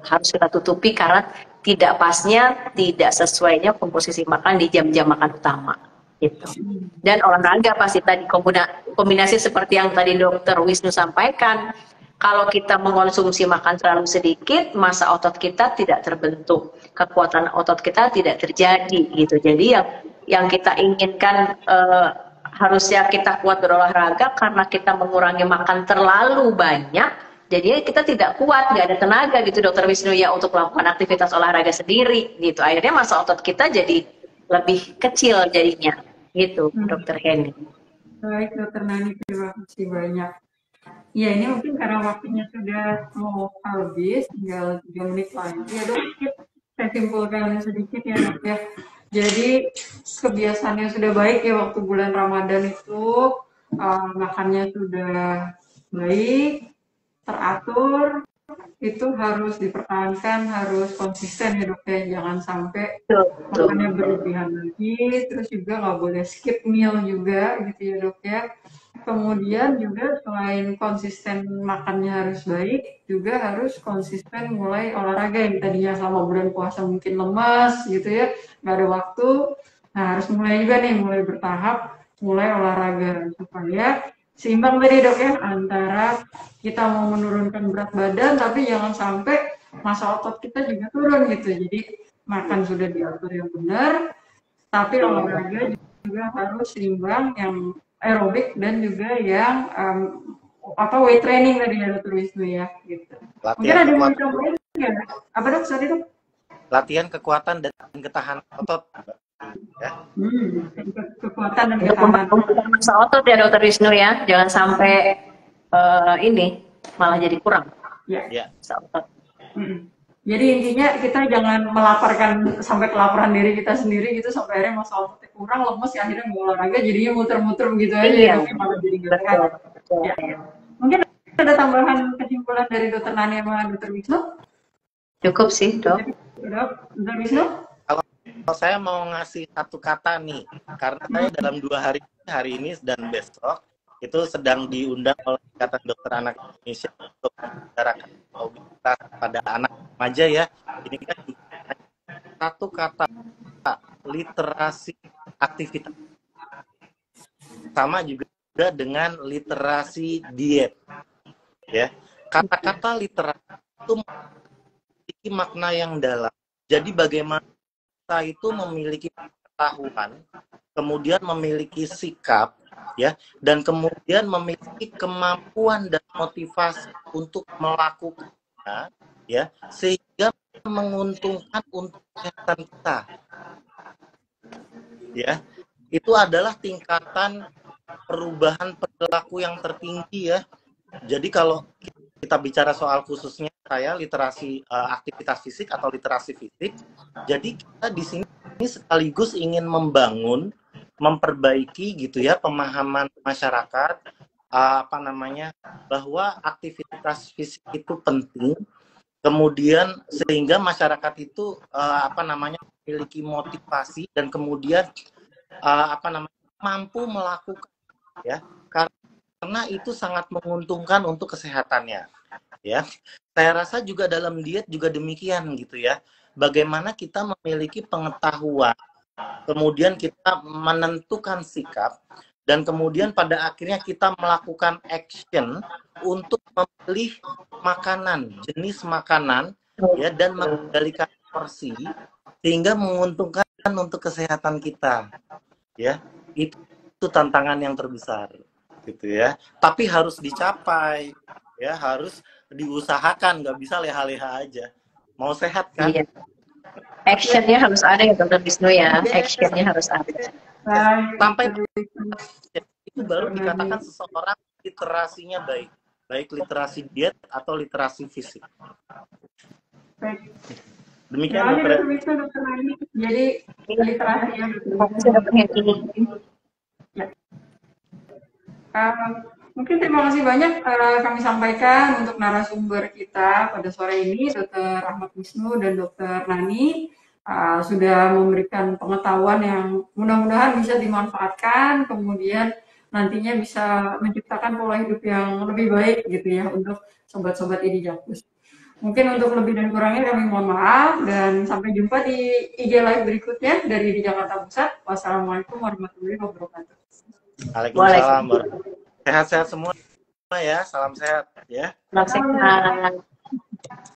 harus kita tutupi karena tidak pasnya, tidak sesuainya komposisi makan di jam-jam makan utama gitu. Dan olahraga pasti tadi kombinasi seperti yang tadi Dokter Wisnu sampaikan. Kalau kita mengonsumsi makan terlalu sedikit, massa otot kita tidak terbentuk, kekuatan otot kita tidak terjadi gitu. Jadi yang kita inginkan harusnya kita kuat berolahraga karena kita mengurangi makan terlalu banyak, jadi kita tidak kuat, nggak ada tenaga gitu Dokter Wisnu ya untuk melakukan aktivitas olahraga sendiri gitu. Akhirnya massa otot kita jadi lebih kecil jadinya gitu Dokter Heni. Baik Dokter Nani, terima kasih banyak. Ya ini mungkin karena waktunya sudah mau habis, tinggal 3 menit lagi ya dok. Saya simpulkan sedikit ya dok ya. Jadi kebiasaan yang sudah baik ya waktu bulan Ramadan itu makannya sudah baik, teratur, itu harus dipertahankan, harus konsisten ya dok ya. Jangan sampai makannya berlebihan lagi, terus juga nggak boleh skip meal juga gitu ya dok ya. Kemudian juga selain konsisten makannya harus baik, juga harus konsisten mulai olahraga yang tadinya selama bulan puasa mungkin lemas gitu ya, nggak ada waktu. Nah harus mulai juga nih, mulai bertahap, mulai olahraga supaya seimbang tadi dok ya, antara kita mau menurunkan berat badan tapi jangan sampai massa otot kita juga turun gitu. Jadi makan sudah diatur yang benar, tapi olahraga juga harus seimbang, yang aerobik dan juga yang weight training tadi ya Dokter Wisnu ya gitu. Mungkin ada yang mau ditambahin nggak? Apa dok tadi dok? Latihan kekuatan dan ketahanan otot. Ya. Kekuatan dan ketahanan massa otot ya Dokter Wisnu ya, jangan sampai ini malah jadi kurang. Ya. Massa otot. Jadi intinya kita jangan melaparkan sampai kelaparan diri kita sendiri gitu sampai akhirnya massa ototnya kurang, lemes ya akhirnya mau olahraga jadinya muter-muter gitu aja ya malah jadi nggak sehat. Ya. Mungkin ada tambahan kesimpulan dari Dokter Nani sama Dokter Wisnu? Cukup sih dok. Dokter Wisnu? Kalau saya mau ngasih satu kata nih, karena saya dalam 2 hari ini dan besok itu sedang diundang oleh Ikatan Dokter Anak Indonesia untuk membicarakan obesitas pada anak remaja ya. Ini kan satu kata, literasi aktivitas. sama juga dengan literasi diet. Ya, kata-kata literasi itu memiliki makna yang dalam. Jadi bagaimana kita itu memiliki pengetahuan, kemudian memiliki sikap, ya, dan kemudian memiliki kemampuan dan motivasi untuk melakukannya, ya, sehingga menguntungkan untuk kesehatan kita, ya. Itu adalah tingkatan perubahan perilaku yang tertinggi, ya. Jadi kalau kita bicara soal khususnya saya literasi aktivitas fisik atau literasi fisik, jadi kita di sini sekaligus ingin membangun, memperbaiki gitu ya pemahaman masyarakat apa namanya bahwa aktivitas fisik itu penting, kemudian sehingga masyarakat itu apa namanya memiliki motivasi dan kemudian apa namanya mampu melakukan, ya, karena itu sangat menguntungkan untuk kesehatannya, ya. Saya rasa juga dalam diet juga demikian gitu ya. Bagaimana kita memiliki pengetahuan, kemudian kita menentukan sikap, dan kemudian pada akhirnya kita melakukan action untuk memilih makanan, jenis makanan, ya, dan mengendalikan porsi sehingga menguntungkan untuk kesehatan kita, ya. Itu tantangan yang terbesar gitu ya, tapi harus dicapai, ya, harus diusahakan, nggak bisa leha-leha aja. Mau sehat kan? Iya. Actionnya harus ada ya Dr. Wisnu ya, actionnya harus ada. Sampai itu baru dikatakan seseorang literasinya baik, baik literasi diet atau literasi fisik. Baik. Demikian Dr. Wisnu, Dr. Nani. Jadi literasi yang mungkin terima kasih banyak kami sampaikan untuk narasumber kita pada sore ini, Dr. Ahmad Wisnu dan Dr. Nani sudah memberikan pengetahuan yang mudah-mudahan bisa dimanfaatkan, kemudian nantinya bisa menciptakan pola hidup yang lebih baik gitu ya untuk sobat-sobat ID Jakus. Mungkin untuk lebih dan kurangnya kami mohon maaf dan sampai jumpa di IG Live berikutnya dari di Jakarta Pusat. Wassalamualaikum warahmatullahi wabarakatuh. Waalaikumsalam. Sehat-sehat semua ya, salam sehat ya. Salam sehat.